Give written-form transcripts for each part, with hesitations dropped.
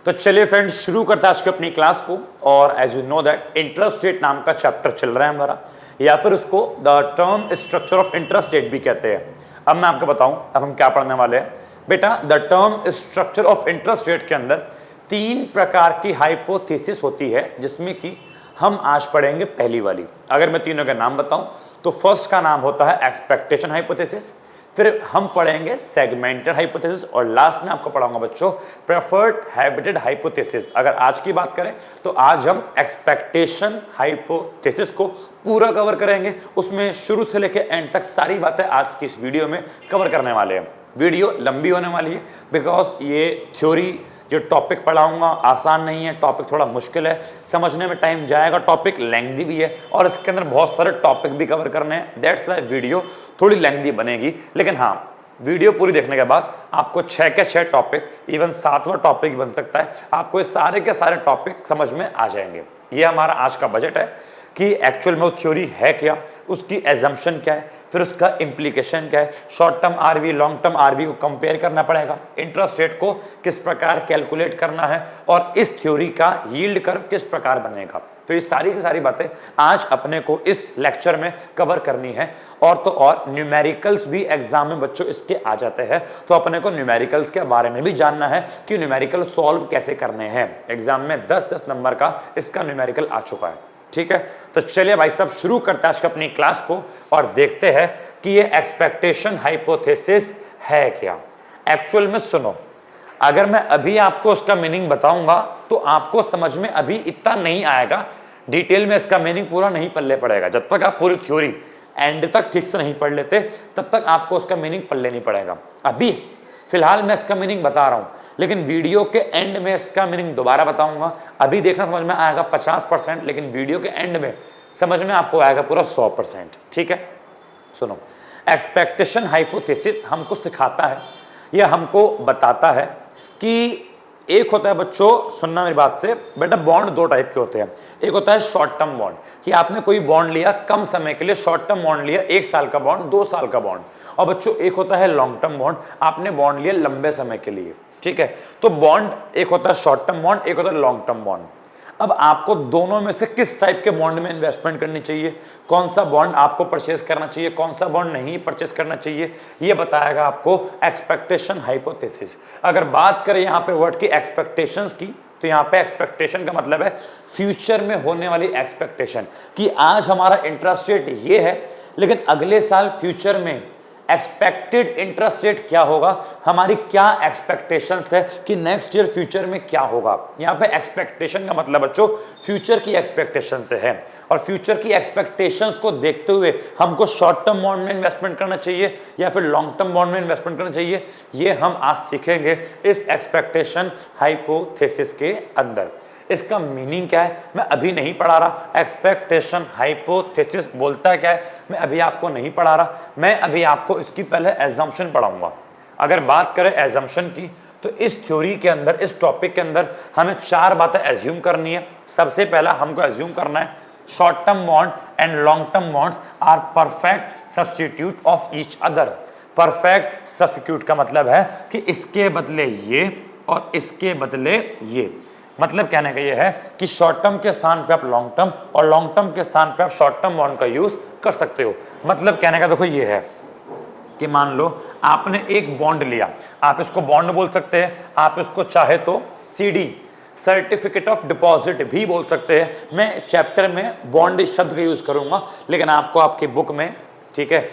तो चलिए फ्रेंड्स शुरू करते हैं आज की अपनी क्लास को। और as you know that interest rate नाम का चैप्टर चल रहा है हमारा, या फिर उसको the term structure of interest rate भी कहते हैं। अब मैं आपको बताऊं अब हम क्या पढ़ने वाले हैं। बेटा the term structure of interest rate के अंदर तीन प्रकार की हाइपोथेसिस होती है, जिसमें कि हम आज पढ़ेंगे पहली वाली। अगर मैं तीनों के नाम बताऊं तो फर्स्ट का नाम होता है एक्सपेक्टेशन हाइपोथेसिस, फिर हम पढ़ेंगे सेगमेंटेड हाइपोथेसिस और लास्ट में आपको पढ़ाऊंगा बच्चों प्रेफर्ड हैबिटेड हाइपोथेसिस। अगर आज की बात करें तो आज हम एक्सपेक्टेशन हाइपोथेसिस को पूरा कवर करेंगे, उसमें शुरू से लेकर एंड तक सारी बातें आज की इस वीडियो में कवर करने वाले हैं। वीडियो लंबी होने वाली है बिकॉज ये थ्योरी जो टॉपिक पढ़ाऊंगा आसान नहीं है, टॉपिक थोड़ा मुश्किल है, समझने में टाइम जाएगा, टॉपिक लेंथी भी है और इसके अंदर बहुत सारे टॉपिक भी कवर करने हैं। दैट्स वाई वीडियो थोड़ी लेंथी बनेगी। लेकिन हाँ, वीडियो पूरी देखने के बाद आपको 6 के 6 टॉपिक, इवन 7वां टॉपिक बन सकता है, आपको ये सारे के सारे टॉपिक समझ में आ जाएंगे। ये हमारा आज का बजट है कि एक्चुअल में वो थ्योरी है क्या, उसकी एजम्पशन क्या है, फिर उसका इम्प्लीकेशन क्या है, short term RV long term RV को कंपेयर करना पड़ेगा, इंटरेस्ट रेट को किस प्रकार कैलकुलेट करना है और इस थ्योरी का यील्ड कर्व किस प्रकार बनेगा। तो ये सारी की सारी बातें आज अपने को इस लेक्चर में कवर करनी है। और तो और न्यूमेरिकल्स भी एग्जाम में बच्चों इसके आ जाते हैं, तो अपने को न्यूमेरिकल्स के बारे में भी जानना है कि न्यूमेरिकल सॉल्व कैसे करने हैं। एग्जाम में 10-10 नंबर का इसका न्यूमेरिकल आ चुका है। ठीक है, तो चलिए भाई साहब शुरू करते हैं आज की अपनी क्लास को और देखते हैं कि ये एक्सपेक्टेशन हाइपोथेसिस है क्या। एक्चुअल में सुनो, अगर मैं अभी आपको उसका मीनिंग बताऊंगा तो आपको समझ में अभी इतना नहीं आएगा, डिटेल में इसका मीनिंग पूरा नहीं पल्ले पड़ेगा। जब तक आप पूरी थ्योरी एंड तक ठीक से नहीं पढ़ लेते तब तक आपको उसका मीनिंग पल्ले नहीं पड़ेगा। अभी फिलहाल मैं इसका मीनिंग बता रहा हूं, लेकिन वीडियो के एंड में इसका मीनिंग दोबारा बताऊंगा। अभी देखना समझ में आएगा 50%, लेकिन वीडियो के एंड में समझ में आपको आएगा पूरा 100%। ठीक है, सुनो, एक्सपेक्टेशन हाइपोथेसिस हमको सिखाता है, यह हमको बताता है कि एक होता है बच्चों, सुनना मेरी बात से बेटा, बॉन्ड दो टाइप के होते हैं। एक होता है शॉर्ट टर्म बॉन्ड, कि आपने कोई बॉन्ड लिया कम समय के लिए, शॉर्ट टर्म बॉन्ड लिया, 1 साल का बॉन्ड, 2 साल का बॉन्ड। और बच्चों एक होता है लॉन्ग टर्म बॉन्ड, आपने बॉन्ड लिया लंबे समय के लिए। ठीक है, तो बॉन्ड एक होता है शॉर्ट टर्म बॉन्ड, एक होता है लॉन्ग टर्म बॉन्ड। अब आपको दोनों में से किस टाइप के बॉन्ड में इन्वेस्टमेंट करनी चाहिए, कौन सा बॉन्ड आपको परचेज करना चाहिए, कौन सा बॉन्ड नहीं परचेज करना चाहिए, ये बताएगा आपको एक्सपेक्टेशन हाइपोथेसिस। अगर बात करें यहाँ पे वर्ड की एक्सपेक्टेशंस की, तो यहाँ पे एक्सपेक्टेशन का मतलब है फ्यूचर में होने वाली एक्सपेक्टेशन, कि आज हमारा इंटरेस्ट रेट ये है, लेकिन अगले साल फ्यूचर में एक्सपेक्टेड इंटरेस्ट रेट क्या होगा, हमारी क्या एक्सपेक्टेशंस है कि नेक्स्ट ईयर फ्यूचर में क्या होगा। यहाँ पे एक्सपेक्टेशन का मतलब बच्चों फ्यूचर की एक्सपेक्टेशन से है, और फ्यूचर की एक्सपेक्टेशंस को देखते हुए हमको शॉर्ट टर्म बॉन्ड में इन्वेस्टमेंट करना चाहिए या फिर लॉन्ग टर्म बॉन्ड में इन्वेस्टमेंट करना चाहिए, ये हम आज सीखेंगे इस एक्सपेक्टेशन हाइपोथेसिस के अंदर। इसका मीनिंग क्या है मैं अभी नहीं पढ़ा रहा, एक्सपेक्टेशन हाइपोथेसिस बोलता है क्या है मैं अभी आपको नहीं पढ़ा रहा, मैं अभी आपको इसकी पहले एजम्पशन पढ़ाऊंगा। अगर बात करें एजम्पशन की, तो इस थ्योरी के अंदर, इस टॉपिक के अंदर हमें 4 बातें एज्यूम करनी है। सबसे पहला हमको एज्यूम करना है short term bond and long term bonds are perfect substitute of each other. Perfect substitute का मतलब है कि इसके बदले ये और इसके बदले ये, मतलब कहने का ये है कि शॉर्ट टर्म के स्थान पे आप लॉन्ग टर्म और लॉन्ग टर्म के स्थान पे आप शॉर्ट टर्म बॉन्ड का यूज कर सकते हो। मतलब कहने का देखो ये है कि मान लो आपने एक बॉन्ड लिया, आप इसको बॉन्ड बोल सकते हैं, आप इसको चाहे तो सीडी सर्टिफिकेट ऑफ डिपॉजिट भी बोल सकते हैं। मैं चैप्टर में बॉन्ड शब्द का यूज करूंगा, लेकिन आपको आपकी बुक में, ठीक है,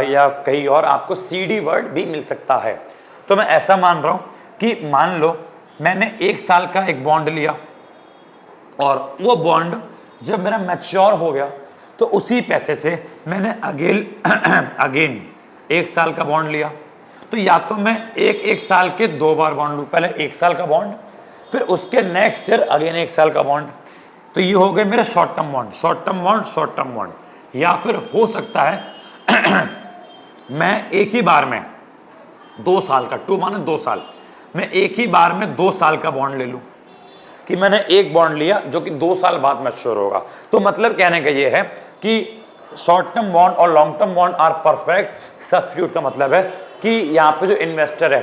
या कहीं और आपको सीडी वर्ड भी मिल सकता है। तो मैं ऐसा मान रहा हूं कि मान लो मैंने 1 साल का एक बॉन्ड लिया और वो बॉन्ड जब मेरा मैच्योर हो गया तो उसी पैसे से मैंने अगेन 1 साल का बॉन्ड लिया। तो या तो मैं एक साल के 2 बार बॉन्ड लूँ, पहले 1 साल का बॉन्ड, फिर उसके नेक्स्ट ईयर अगेन 1 साल का बॉन्ड। तो ये हो गए मेरे short term bond, short term bond, short term bond. या फिर हो सकता है मैं एक ही बार में 2 साल का, 2 माने 2 साल, मैं एक ही बार में 2 साल का बॉन्ड ले लूं, कि मैंने एक बॉन्ड लिया जो कि 2 साल बाद मैच्योर होगा। तो मतलब कहने का ये है कि शॉर्ट टर्म बॉन्ड और long term bond are perfect substitute का मतलब है कि यहाँ पे जो इन्वेस्टर है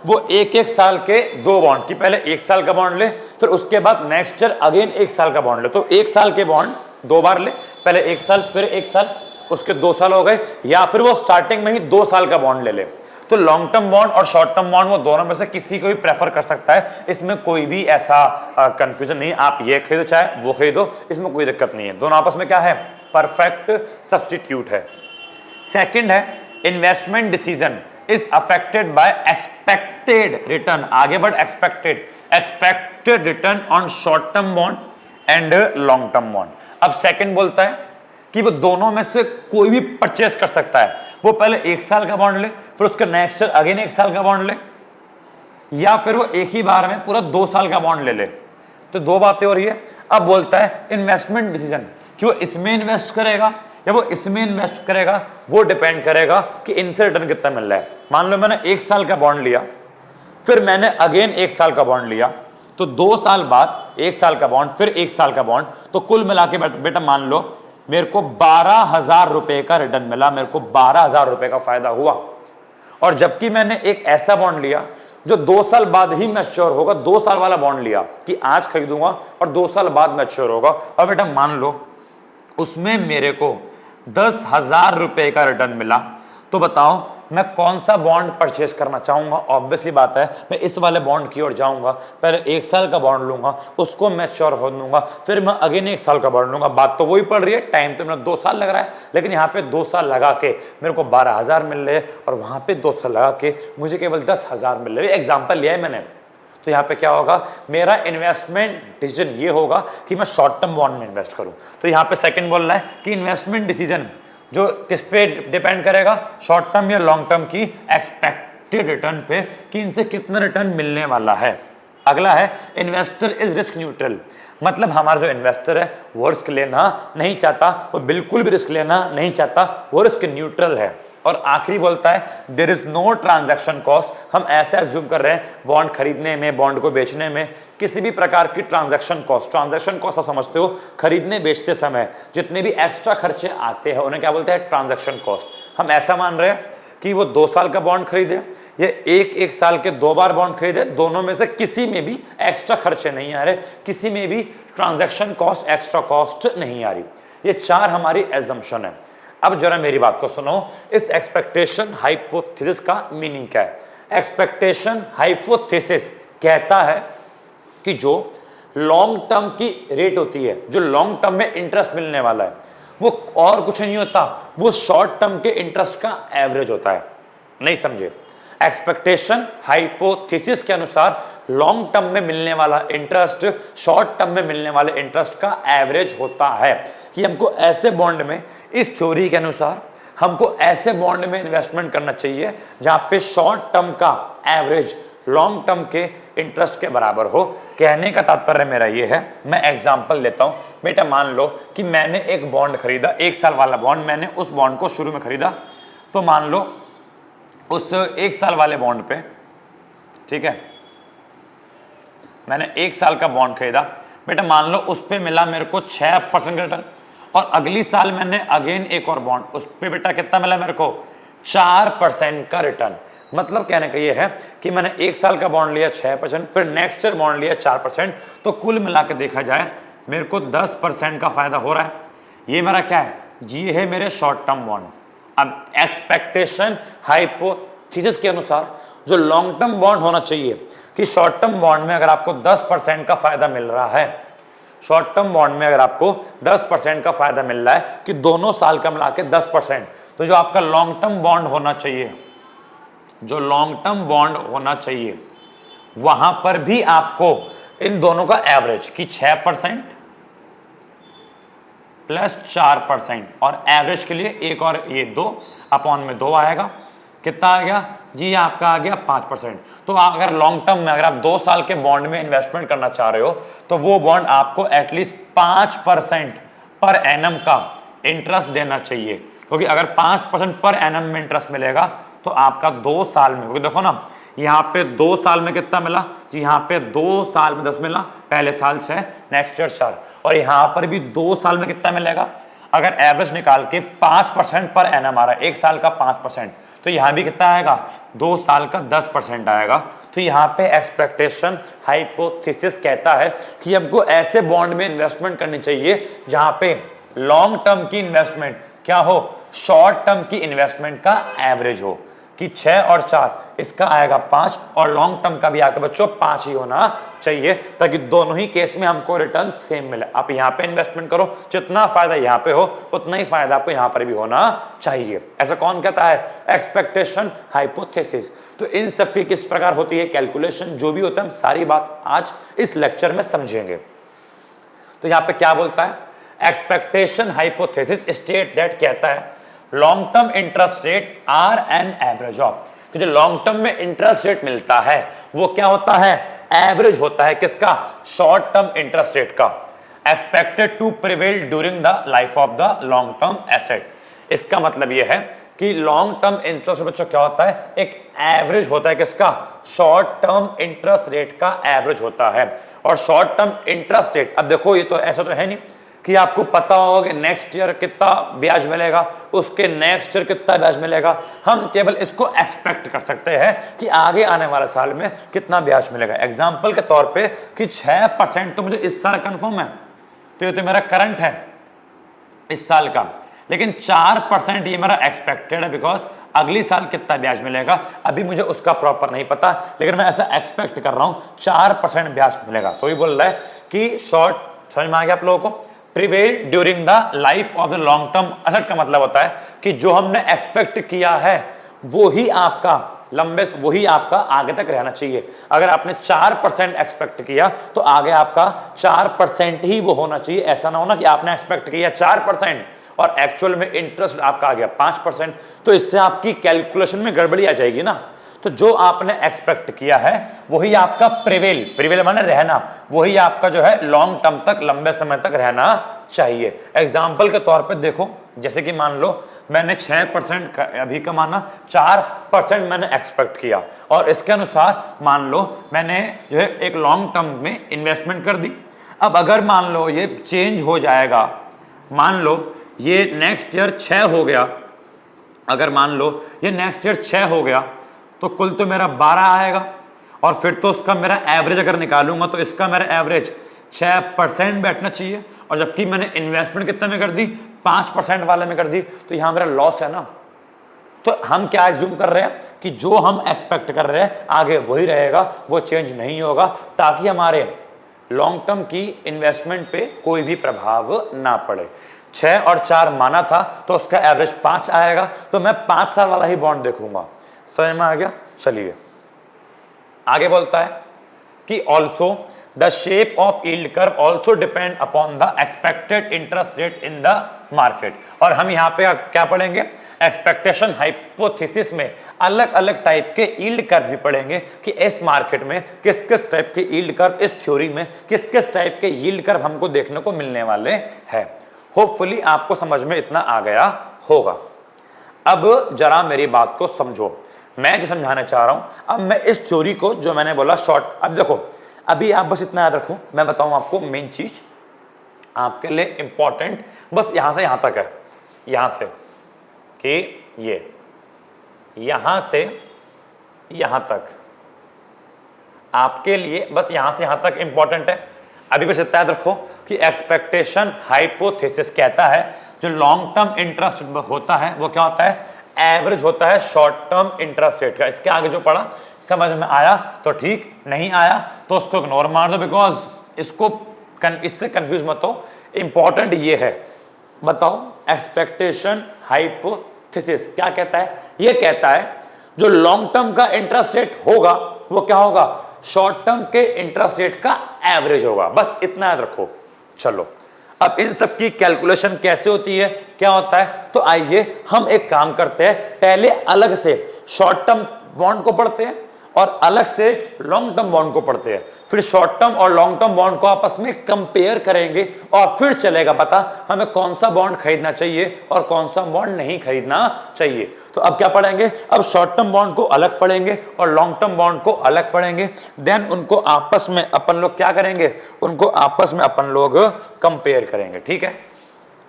वो एक एक साल के दो बॉन्ड की, पहले एक साल का बॉन्ड ले, फिर उसके बाद नेक्स्ट ईयर अगेन एक साल का बॉन्ड ले। तो एक साल के बॉन्ड दो बार ले, पहले एक साल फिर एक साल, उसके 2 साल हो गए, या फिर वो स्टार्टिंग में ही 2 साल का बॉन्ड ले ले। तो लॉन्ग टर्म बॉन्ड और शॉर्ट टर्म बॉन्ड वो दोनों में से किसी को भी प्रेफर कर सकता है, इसमें कोई भी ऐसा कंफ्यूजन नहीं। आप ये खरीदो चाहे वो खरीदो, इसमें कोई दिक्कत नहीं है, दोनों आपस में क्या है, परफेक्ट सब्स्टिट्यूट है। सेकंड है investment decision is affected by expected return, आगे बढ़, expected return on short term bond and long term bond. अब सेकंड बोलता है कि वो दोनों में से कोई भी परचेस कर सकता है, वो पहले एक साल का बॉन्ड ले, फिर उसके नेक्स्ट ईयर अगेन एक साल का बॉन्ड ले, या फिर वो एक ही बार में पूरा 2 साल का बॉन्ड ले ले। तो दो बातें हो रही है। अब बोलता है इन्वेस्टमेंट डिसीजन, कि वो इसमें इन्वेस्ट करेगा या वो इसमें इन्वेस्ट करेगा, वो डिपेंड करेगा कि इनसे रिटर्न कितना मिल रहा है। मान लो मैंने एक साल का बॉन्ड लिया, फिर मैंने अगेन एक साल का बॉन्ड लिया, तो 2 साल बाद एक साल का बॉन्ड, फिर एक साल का बॉन्ड, तो कुल मिला के बेटा मान लो मेरे को 12,000 रुपए का रिटर्न मिला, मेरे को 12,000 रुपए का फायदा हुआ। और जबकि मैंने एक ऐसा बॉन्ड लिया जो 2 साल बाद ही मैच्योर होगा, 2 साल वाला बॉन्ड लिया कि आज खरीदूंगा और 2 साल बाद मैच्योर होगा, और बेटा मान लो उसमें मेरे को 10,000 रुपए का रिटर्न मिला, तो बताओ मैं कौन सा बॉन्ड परचेस करना चाहूंगा। ऑब्वियसली बात है मैं इस वाले बॉन्ड की ओर जाऊंगा, पहले एक साल का बॉन्ड लूंगा, उसको मैच्योर हो दूंगा, फिर मैं अगेन एक साल का बॉन्ड लूंगा। बात तो वही पड़ रही है, टाइम तो मेरा 2 साल लग रहा है, लेकिन यहाँ पे 2 साल लगा के मेरे को 12,000 मिल रहे हैं, और वहां पे 2 साल लगा के मुझे केवल 10,000 मिल रहे हैं। एग्जाम्पल लिया है मैंने। तो यहाँ पे क्या होगा, मेरा इन्वेस्टमेंट डिसीजन ये होगा कि मैं शॉर्ट टर्म बॉन्ड में इन्वेस्ट करूं। तो यहाँ पे सेकंड बोल रहा है कि इन्वेस्टमेंट डिसीजन जो किस पे डिपेंड करेगा, शॉर्ट टर्म या लॉन्ग टर्म की एक्सपेक्टेड रिटर्न पे, कि इनसे कितना रिटर्न मिलने वाला है। अगला है इन्वेस्टर इज रिस्क न्यूट्रल, मतलब हमारा जो इन्वेस्टर है वो रिस्क लेना नहीं चाहता, वो बिल्कुल भी रिस्क लेना नहीं चाहता, वो रिस्क न्यूट्रल है। और आखिरी बोलता है there is no transaction cost, हम ऐसे अज्यूम कर रहे हैं बॉन्ड खरीदने में, बॉन्ड को बेचने में किसी भी प्रकार की ट्रांजैक्शन कॉस्ट आप समझते हो, खरीदने बेचते समय जितने भी एक्स्ट्रा खर्चे आते हैं उन्हें क्या बोलते हैं, ट्रांजैक्शन कॉस्ट। हम ऐसा मान रहे हैं कि वो 2 साल का बॉन्ड खरीदे, ये एक साल के 2 बार बॉन्ड खरीदे, दोनों में से किसी में भी एक्स्ट्रा खर्चे नहीं आ रहे, किसी में भी ट्रांजैक्शन कॉस्ट, एक्स्ट्रा कॉस्ट नहीं आ रही। ये 4 हमारी एजम्पशन है। अब जरा मेरी बात को सुनो, इस एक्सपेक्टेशन हाइपोथेसिस का मीनिंग क्या है। एक्सपेक्टेशन हाइपोथेसिस कहता है कि जो लॉन्ग टर्म की रेट होती है, जो लॉन्ग टर्म में इंटरेस्ट मिलने वाला है, वो और कुछ नहीं होता, वो शॉर्ट टर्म के इंटरेस्ट का एवरेज होता है। नहीं समझे? एक्सपेक्टेशन हाइपोथेसिस के अनुसार लॉन्ग टर्म में मिलने वाला इंटरेस्ट शॉर्ट टर्म में मिलने वाले इंटरेस्ट का एवरेज होता है। कि हमको ऐसे बॉन्ड में, इस थ्योरी के अनुसार हमको ऐसे बॉन्ड में इन्वेस्टमेंट करना चाहिए जहां पे शॉर्ट टर्म का एवरेज लॉन्ग टर्म के इंटरेस्ट के बराबर हो। कहने का तात्पर्य मेरा ये है, मैं एग्जांपल लेता हूं। बेटा मान लो कि मैंने एक बॉन्ड खरीदा, 1 साल वाला बॉन्ड, मैंने उस बॉन्ड को शुरू में खरीदा, तो मान लो उस 1 साल वाले बॉन्ड पे, ठीक है, मैंने 1 साल का बॉन्ड खरीदा, बेटा मान लो उस पे मिला मेरे को 6% का रिटर्न, और अगली साल मैंने अगेन एक और बॉन्ड, उस पे बेटा कितना मिला मेरे को, 4% का रिटर्न। मतलब कहने का ये है कि मैंने 1 साल का बॉन्ड लिया 6%, फिर नेक्स्ट ईयर बॉन्ड लिया 4%, तो कुल मिला के देखा जाए मेरे को 10% का फायदा हो रहा है। ये मेरा क्या है जी, है मेरे शॉर्ट टर्म बॉन्ड। अब एक्सपेक्टेशन हाइपोथेसिस के अनुसार जो लॉन्ग टर्म बॉन्ड होना चाहिए, कि शॉर्ट टर्म बॉन्ड में अगर आपको 10% का फायदा मिल रहा है, शॉर्ट टर्म बॉन्ड में अगर आपको 10% का फायदा मिल रहा है, कि दोनों साल का मिला के 10%, तो जो आपका लॉन्ग टर्म बॉन्ड होना चाहिए, जो लॉन्ग टर्म बॉन्ड होना चाहिए, वहां पर भी आपको इन दोनों का एवरेज कि 6% प्लस 4%, और एवरेज के लिए एक और ये 2/2 आएगा। कितना आ गया जी, आपका आ गया 5%। तो अगर लॉन्ग टर्म में अगर आप 2 साल के बॉन्ड में इन्वेस्टमेंट करना चाह रहे हो, तो वो बॉन्ड आपको एटलीस्ट 5% पर एनम का इंटरेस्ट देना चाहिए, क्योंकि अगर 5% पर एनम में इंटरेस्ट मिलेगा तो आपका 2 साल में, क्योंकि देखो ना यहाँ पे 2 साल में कितना मिला जी, यहाँ पे 2 साल में 10 मिला, पहले साल 6, नेक्स्ट ईयर 4, और यहाँ पर भी 2 साल में कितना मिलेगा, अगर एवरेज निकाल के 5% पर एनम आ रहा है, 1 साल का 5%, तो यहाँ भी कितना आएगा, 2 साल का 10% आएगा। तो यहाँ पे एक्सपेक्टेशन हाइपोथेसिस कहता है कि हमको ऐसे बॉन्ड में इन्वेस्टमेंट करनी चाहिए जहां पे लॉन्ग टर्म की इन्वेस्टमेंट क्या हो, शॉर्ट टर्म की इन्वेस्टमेंट का एवरेज हो, कि 6 और 4 इसका आएगा 5 और लॉन्ग टर्म का भी आके बच्चों 5 ही होना चाहिए, ताकि दोनों ही केस में हमको रिटर्न सेम मिले। आप यहाँ पे इन्वेस्टमेंट करो, जितना फायदा यहाँ पे हो उतना ही फायदा आपको यहाँ पर भी होना चाहिए। ऐसा कौन कहता है, एक्सपेक्टेशन हाइपोथेसिस। तो इन सब की किस प्रकार होती है कैलकुलेशन, जो भी होता है हम सारी बात आज इस लेक्चर में समझेंगे। तो यहाँ पे क्या बोलता है, एक्सपेक्टेशन हाइपोथेसिस स्टेट दैट कहता है long term interest rate are an average of, तो जो लॉन्ग टर्म में इंटरेस्ट रेट मिलता है वो क्या होता है, एवरेज होता है किसका, शॉर्ट टर्म इंटरेस्ट रेट का, expected to prevail during the life of the long term asset. इसका मतलब यह है कि लॉन्ग टर्म इंटरेस्ट बच्चों क्या होता है, एक एवरेज होता है किसका, शॉर्ट टर्म इंटरेस्ट रेट का एवरेज होता है। और शॉर्ट टर्म इंटरेस्ट रेट, अब देखो ये तो ऐसा तो है नहीं कि आपको पता होगा कि नेक्स्ट ईयर कितना ब्याज मिलेगा, उसके नेक्स्ट ईयर कितना ब्याज मिलेगा। हम केवल इसको एक्सपेक्ट कर सकते हैं कि आगे आने वाले साल में कितना ब्याज मिलेगा। एग्जांपल के तौर पे कि 6% तो मुझे इस साल कंफर्म है, तो ये तो मेरा करंट है इस साल का, लेकिन 4% ये मेरा एक्सपेक्टेड है, बिकॉज अगली साल कितना ब्याज मिलेगा अभी मुझे उसका प्रॉपर नहीं पता, लेकिन मैं ऐसा एक्सपेक्ट कर रहा हूं 4% ब्याज मिलेगा। तो ये बोल रहा है कि शॉर्ट, समझ में आ गया आप लोगों को, prevail during the life of the long term asset का मतलब होता है कि जो हमने एक्सपेक्ट किया है वो ही आपका लंबे, वही आपका आगे तक रहना चाहिए। अगर आपने 4% एक्सपेक्ट किया तो आगे आपका 4% ही वो होना चाहिए। ऐसा ना होना कि आपने एक्सपेक्ट किया 4% और एक्चुअल में इंटरेस्ट आपका आ गया 5%, तो इससे आपकी कैलकुलेशन में गड़बड़ी आ जाएगी ना। तो जो आपने एक्सपेक्ट किया है वही आपका प्रिवेल, प्रिवेल माने रहना, वही आपका जो है लॉन्ग टर्म तक, लंबे समय तक रहना चाहिए। एग्जाम्पल के तौर पे देखो, जैसे कि मान लो मैंने 6% अभी कमाना, 4% मैंने एक्सपेक्ट किया और इसके अनुसार मान लो मैंने जो है एक लॉन्ग टर्म में इन्वेस्टमेंट कर दी। अब अगर मान लो ये चेंज हो जाएगा, मान लो ये नेक्स्ट ईयर 6 हो गया, अगर मान लो ये नेक्स्ट ईयर 6 हो गया तो कुल तो मेरा 12 आएगा, और फिर तो उसका मेरा एवरेज अगर निकालूंगा तो इसका मेरा एवरेज 6% बैठना चाहिए, और जबकि मैंने इन्वेस्टमेंट कितने में कर दी, 5% वाले में कर दी, तो यहां मेरा लॉस है ना। तो हम क्या एज्यूम कर रहे हैं कि जो हम एक्सपेक्ट कर रहे हैं आगे वही रहेगा, वो चेंज नहीं होगा, ताकि हमारे लॉन्ग टर्म की इन्वेस्टमेंट पे कोई भी प्रभाव ना पड़े। 6 और 4 माना था तो उसका एवरेज 5 आएगा, तो मैं 5 साल वाला ही बॉन्ड देखूंगा। समझ में आ गया। चलिए आगे बोलता है कि also the shape of yield curve also depend upon the expected interest rate in the market. और हम यहाँ पे क्या पढ़ेंगे, एक्सपेक्टेशन हाइपोथेसिस में अलग अलग टाइप के यील्ड कर्व भी पढ़ेंगे कि इस मार्केट में किस किस टाइप के यील्ड कर्व, इस थ्योरी में किस किस टाइप के यील्ड कर्व हमको देखने को मिलने वाले हैं। होपफुली आपको समझ में इतना आ गया होगा। अब जरा मेरी बात को समझो, मैं जो समझाना चाह रहा हूं, अब मैं इस थ्योरी को जो मैंने बोला शॉर्ट, अब देखो अभी आप बस इतना याद रखो, मैं बताऊं आपको मेन चीज आपके लिए इंपॉर्टेंट, बस यहां से यहां तक है, यहां से कि ये यहां से यहां तक आपके लिए बस यहां से यहां तक इंपॉर्टेंट है। अभी बस इतना याद रखो कि एक्सपेक्टेशन हाइपोथेसिस कहता है जो लॉन्ग टर्म इंटरेस्ट होता है वो क्या होता है, एवरेज होता है शॉर्ट टर्म इंटरेस्ट रेट का। इसके आगे जो पढ़ा समझ में आया तो ठीक, नहीं आया तो उसको इग्नोर मार दो, बिकॉज इससे कंफ्यूज मत हो। इंपॉर्टेंट ये है, बताओ एक्सपेक्टेशन हाइपोथेसिस क्या कहता है, ये कहता है जो लॉन्ग टर्म का इंटरेस्ट रेट होगा वो क्या होगा, शॉर्ट टर्म के इंटरेस्ट रेट का एवरेज होगा। बस इतना याद रखो। चलो अब इन सब की कैलकुलेशन कैसे होती है, क्या होता है, तो आइए हम एक काम करते हैं, पहले अलग से शॉर्ट टर्म बॉन्ड को पढ़ते हैं और अलग से लॉन्ग टर्म बॉन्ड को पढ़ते हैं, फिर शॉर्ट टर्म और लॉन्ग टर्म बॉन्ड को आपस में कंपेयर करेंगे और फिर चलेगा पता हमें कौन सा बॉन्ड खरीदना चाहिए और कौन सा बॉन्ड नहीं खरीदना चाहिए। तो अब क्या पढ़ेंगे, अब शॉर्ट टर्म बॉन्ड को अलग पढ़ेंगे और लॉन्ग टर्म बॉन्ड को अलग पढ़ेंगे, देन उनको आपस में अपन लोग क्या करेंगे, उनको आपस में अपन लोग कंपेयर करेंगे। ठीक है,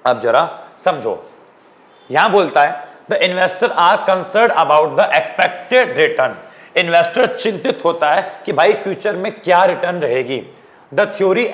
अब जरा समझो, यहां बोलता है the investor are concern about the expected return. Investor चिंतित होता है कि भाई फ्यूचर में क्या रिटर्न रहेगी। द थ्योरी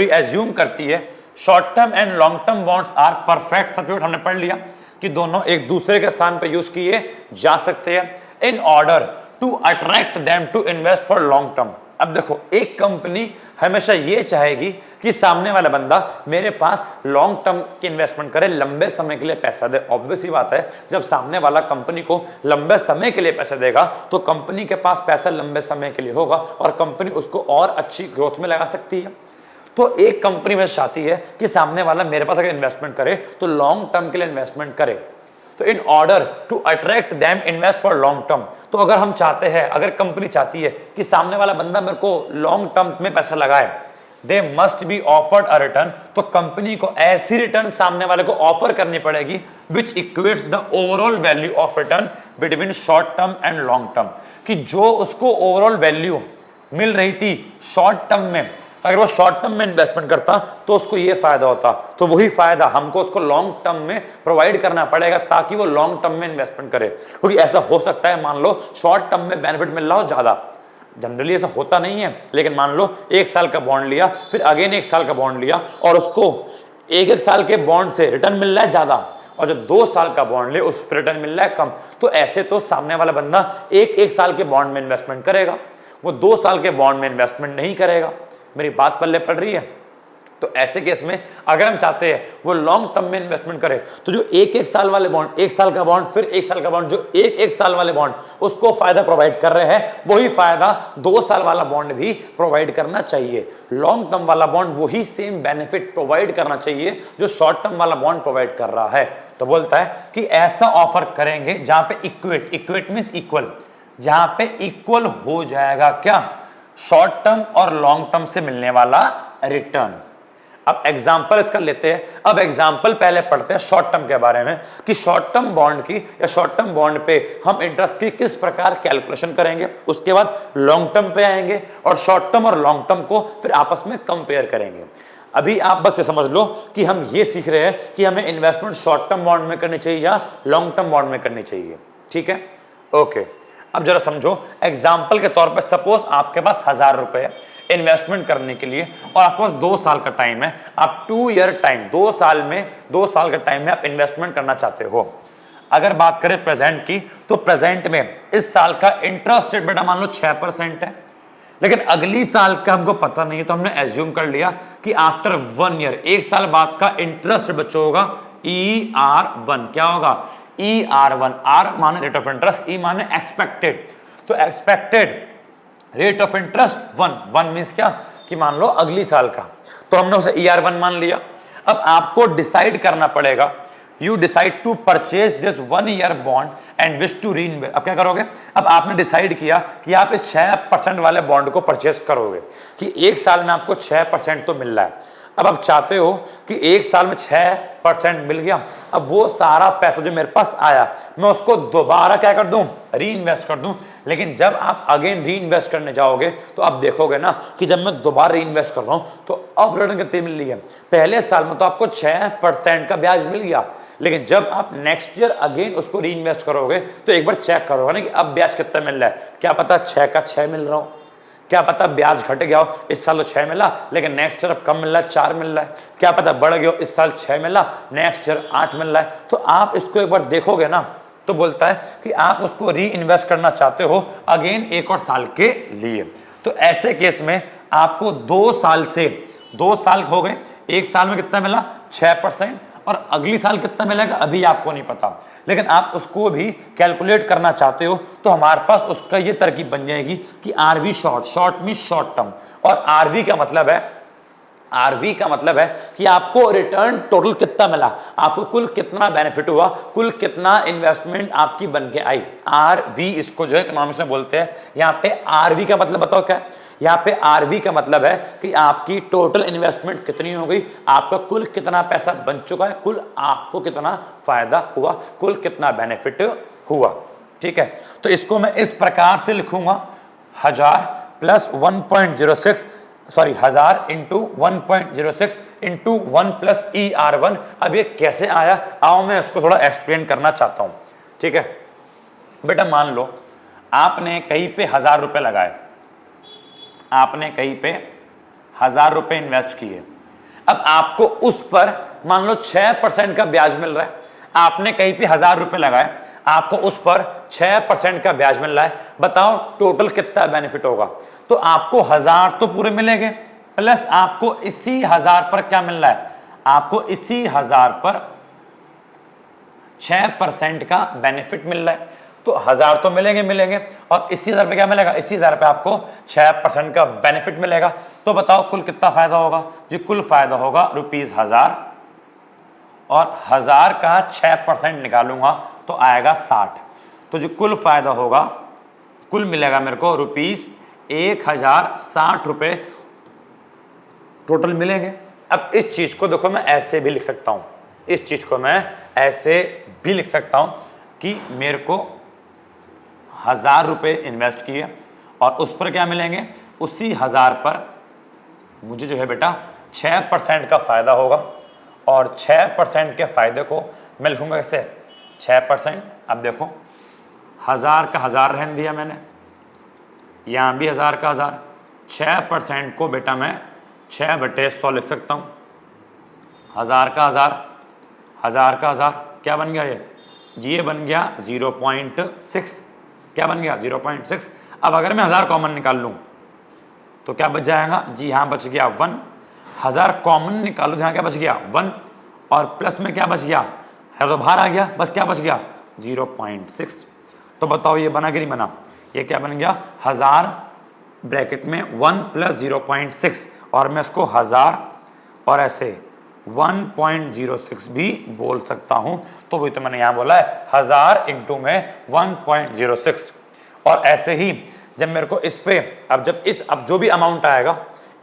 एज्यूम करती है short term and long term bonds are perfect substitute. हमने पढ़ लिया कि दोनों एक दूसरे के स्थान पर यूज किए जा सकते हैं in order to attract them to invest for long term. अब देखो, एक कंपनी हमेशा ये चाहेगी कि सामने वाला बंदा मेरे पास लॉन्ग टर्म की इन्वेस्टमेंट करे, लंबे समय के लिए पैसा दे। ऑब्वियस ही बात है, जब सामने वाला कंपनी को लंबे समय के लिए पैसा देगा तो कंपनी के पास पैसा लंबे समय के लिए होगा और कंपनी उसको और अच्छी ग्रोथ में लगा सकती है। तो एक कंपनी में चाहती है कि सामने वाला मेरे पास अगर इन्वेस्टमेंट करे तो लॉन्ग टर्म के लिए इन्वेस्टमेंट करे। तो in order to attract them invest for long term, तो अगर हम चाहते हैं, अगर कंपनी चाहती है कि सामने वाला बंदा मेरे को लॉन्ग टर्म में पैसा लगाए, they must be offered a return. तो कंपनी को ऐसी रिटर्न सामने वाले को ऑफर करनी पड़ेगी which equates the overall value of return between short term and long term, कि जो उसको ओवरऑल वैल्यू मिल रही थी शॉर्ट टर्म में, अगर वो शॉर्ट टर्म में इन्वेस्टमेंट करता तो उसको ये फायदा होता, तो वही फायदा हमको उसको लॉन्ग टर्म में प्रोवाइड करना पड़ेगा ताकि वो लॉन्ग टर्म में इन्वेस्टमेंट करे। क्योंकि ऐसा हो सकता है, मान लो शॉर्ट टर्म में बेनिफिट मिल रहा हो ज्यादा, जनरली ऐसा होता नहीं है, लेकिन मान लो 1 साल का बॉन्ड लिया, फिर अगेन 1 साल का बॉन्ड लिया और उसको 1 साल के बॉन्ड से रिटर्न मिल रहा है ज्यादा, और जो 2 साल का बॉन्ड ले उस पर रिटर्न मिल रहा है कम, तो ऐसे तो सामने वाला बंदा 1 साल के बॉन्ड में इन्वेस्टमेंट करेगा, वो 2 साल के बॉन्ड में इन्वेस्टमेंट नहीं करेगा। मेरी बात पल्ले पड़ रही है? तो ऐसे केस में अगर हम चाहते हैं वो लॉन्ग टर्म में इन्वेस्टमेंट करे, तो जो 1 साल वाले बॉन्ड, 1 साल का बॉन्ड, फिर 1 साल का बॉन्ड, जो 1 साल वाले बॉन्ड उसको फायदा प्रोवाइड कर रहे हैं, वही फायदा 2 साल वाला बॉन्ड भी प्रोवाइड करना चाहिए। लॉन्ग टर्म वाला बॉन्ड वही सेम बेनिफिट प्रोवाइड करना चाहिए जो शॉर्ट टर्म वाला बॉन्ड प्रोवाइड कर रहा है। तो बोलता है कि ऐसा ऑफर करेंगे जहां पे इक्वेट मींस इक्वल, जहां पे इक्वल हो जाएगा क्या, शॉर्ट टर्म और लॉन्ग टर्म से मिलने वाला रिटर्न। अब एग्जांपल इसका लेते हैं। अब एग्जांपल पहले पढ़ते हैं शॉर्ट टर्म के बारे में कि शॉर्ट टर्म बॉन्ड की या शॉर्ट टर्म बॉन्ड पे हम इंटरेस्ट की किस प्रकार कैलकुलेशन करेंगे, उसके बाद लॉन्ग टर्म पे आएंगे और शॉर्ट टर्म और लॉन्ग टर्म को फिर आपस में कंपेयर करेंगे। अभी आप बस ये समझ लो कि हम ये सीख रहे हैं कि हमें इन्वेस्टमेंट शॉर्ट टर्म बॉन्ड में करनी चाहिए या लॉन्ग टर्म बॉन्ड में करनी चाहिए। ठीक है, ओके। अब जरा समझो, एग्जाम्पल के तौर पर सपोज आपके पास 1000 रुपए इन्वेस्टमेंट करने के लिए और आपके पास 2 साल का टाइम है, आप 2 ईयर टाइम, 2 साल का टाइम में आप इन्वेस्टमेंट करना चाहते हो। अगर बात करें प्रेजेंट की, तो प्रेजेंट में इस साल का इंटरेस्ट रेट बेटा मान लो 6% है, लेकिन अगली साल का हमको पता नहीं है, तो हमने एज्यूम कर लिया कि आफ्टर 1 ईयर, 1 साल बाद का इंटरेस्ट रेट बच्चों होगा ER1। क्या होगा? ER1। R माने रेट ऑफ इंटरेस्ट, E माने एक्सपेक्टेड, तो expected rate of interest 1 means क्या कि मान लो अगली साल का, तो हमने उसे ER1 मान लिया। अब आपको डिसाइड करना पड़ेगा, you decide to purchase this 1 year bond and wish to reinvest. अब क्या करोगे? अब आपने डिसाइड किया कि आप इस 6% वाले बॉन्ड को परचेज करोगे कि 1 साल में आपको 6% तो मिल रहा है। अब आप चाहते हो कि 1 साल में 6% मिल गया, अब वो सारा पैसा जो मेरे पास आया मैं उसको दोबारा क्या कर दूं? री इन्वेस्ट कर दूं। लेकिन जब आप अगेन री इन्वेस्ट करने जाओगे तो आप देखोगे ना कि जब मैं दोबारा री इन्वेस्ट कर रहा हूं तो अब रिटर्न कितनी मिल रही है? पहले साल में तो आपको 6% का ब्याज मिल गया, लेकिन जब आप नेक्स्ट ईयर अगेन उसको री इन्वेस्ट करोगे तो एक बार चेक करोगे ना कि अब ब्याज कितना मिल रहा है। क्या पता 6 का 6 मिल रहा हो, क्या पता ब्याज घट गया हो, इस साल तो 6 मिला लेकिन नेक्स्ट ईयर अब कम मिल रहा है, 4 मिल रहा है। क्या पता बढ़ गया हो, इस साल 6 मिला नेक्स्ट ईयर 8 मिल रहा है। तो आप इसको एक बार देखोगे ना तो बोलता है कि आप उसको री इन्वेस्ट करना चाहते हो अगेन 1 और साल के लिए। तो ऐसे केस में आपको 2 साल से 2 साल हो गए, 1 साल में कितना मिला? 6%, और अगली साल कितना मिलेगा अभी आपको नहीं पता, लेकिन आप उसको भी कैलकुलेट करना चाहते हो तो हमारे पास उसका ये तरकीब बन जाएगी कि RV short mean short term, और आरवी का मतलब है कि आपको रिटर्न टोटल कितना मिला, आपको कुल कितना बेनिफिट हुआ, कुल कितना इन्वेस्टमेंट आपकी बन के आई। आरवी इसको जो है इकोनॉमिक्स में बोलते हैं। यहाँ पे आरवी का मतलब बताओ क्या है? यहाँ पे आरवी का मतलब है कि आपकी टोटल इन्वेस्टमेंट कितनी हो गई, आपका कुल कितना पैसा बन चुका है, कुल आपको कितना फायदा हुआ, कुल कितना बेनिफिट हुआ। ठीक है, तो इसको मैं इस प्रकार से लिखूंगा 1000 plus 1.06 sorry 1000 into 1.06 into 1 plus ER1। अब ये कैसे आया, आओ मैं इसको थोड़ा एक्सप्लेन करना चाहता हूं। ठीक है बेटा, मान लो आपने कहीं पे 1000 रुपए लगाए, आपने कहीं पे 1000 रुपए इन्वेस्ट किए। अब आपको उस पर मान लो 6% का ब्याज मिल रहा है। आपने कहीं पे 1000 रुपए लगाए, आपको उस पर 6% का ब्याज मिल रहा है। बताओ टोटल कितना बेनिफिट होगा। तो आपको 1000 तो पूरे मिलेंगे, प्लस आपको इसी 1000 पर क्या मिल रहा है, आपको इसी 1000 पर 6% का बेनिफिट मिल रहा है। तो 1000 तो मिलेंगे और इसी 1000 पे क्या मिलेगा, इसी 1000 पे आपको 6% का बेनिफिट मिलेगा। तो बताओ कुल कितना फायदा होगा जी, कुल फायदा होगा ₹1000 और 1000 का 6% निकालूंगा तो आएगा 60। तो जो कुल फायदा होगा, कुल मिलेगा मेरे को ₹1060 टोटल मिलेंगे। अब इस चीज को देखो मैं ऐसे भी लिख सकता हूं, इस चीज को मैं ऐसे भी लिख सकता हूं कि मेरे को 1000 रुपए इन्वेस्ट किए और उस पर क्या मिलेंगे, उसी 1000 पर मुझे जो है बेटा 6% का फायदा होगा। और 6% के फायदे को मैं लिखूंगा कैसे, 6%। अब देखो 1000 का 1000 रहने दिया मैंने, यहां भी 1000 का 1000, 6% को बेटा मैं 6/100 लिख सकता हूं। 1000 का 1000, 1000 का 1000 क्या बन गया जी, ये बन गया 0.6। क्या बन गया 0.6। अब अगर मैं 1000 कॉमन निकाल लूं तो क्या बच जाएगा जी, यहां बच गया 1। 1000 कॉमन निकालू, यहां क्या बच गया 1 और प्लस में क्या बच गया है, तो बाहर आ गया, बस क्या बच गया 0.6। तो बताओ ये बना कि नहीं बना, ये क्या बन गया 1000 ब्रैकेट में 1 प्लस 0.6 और मैं इसको 1000 और ऐसे 1.06 भी बोल सकता हूं। तो वही तो मैंने यहां बोला है 1000 इंटू में 1.06। और ऐसे ही जब मेरे को इस पे अब जो भी अमाउंट आएगा,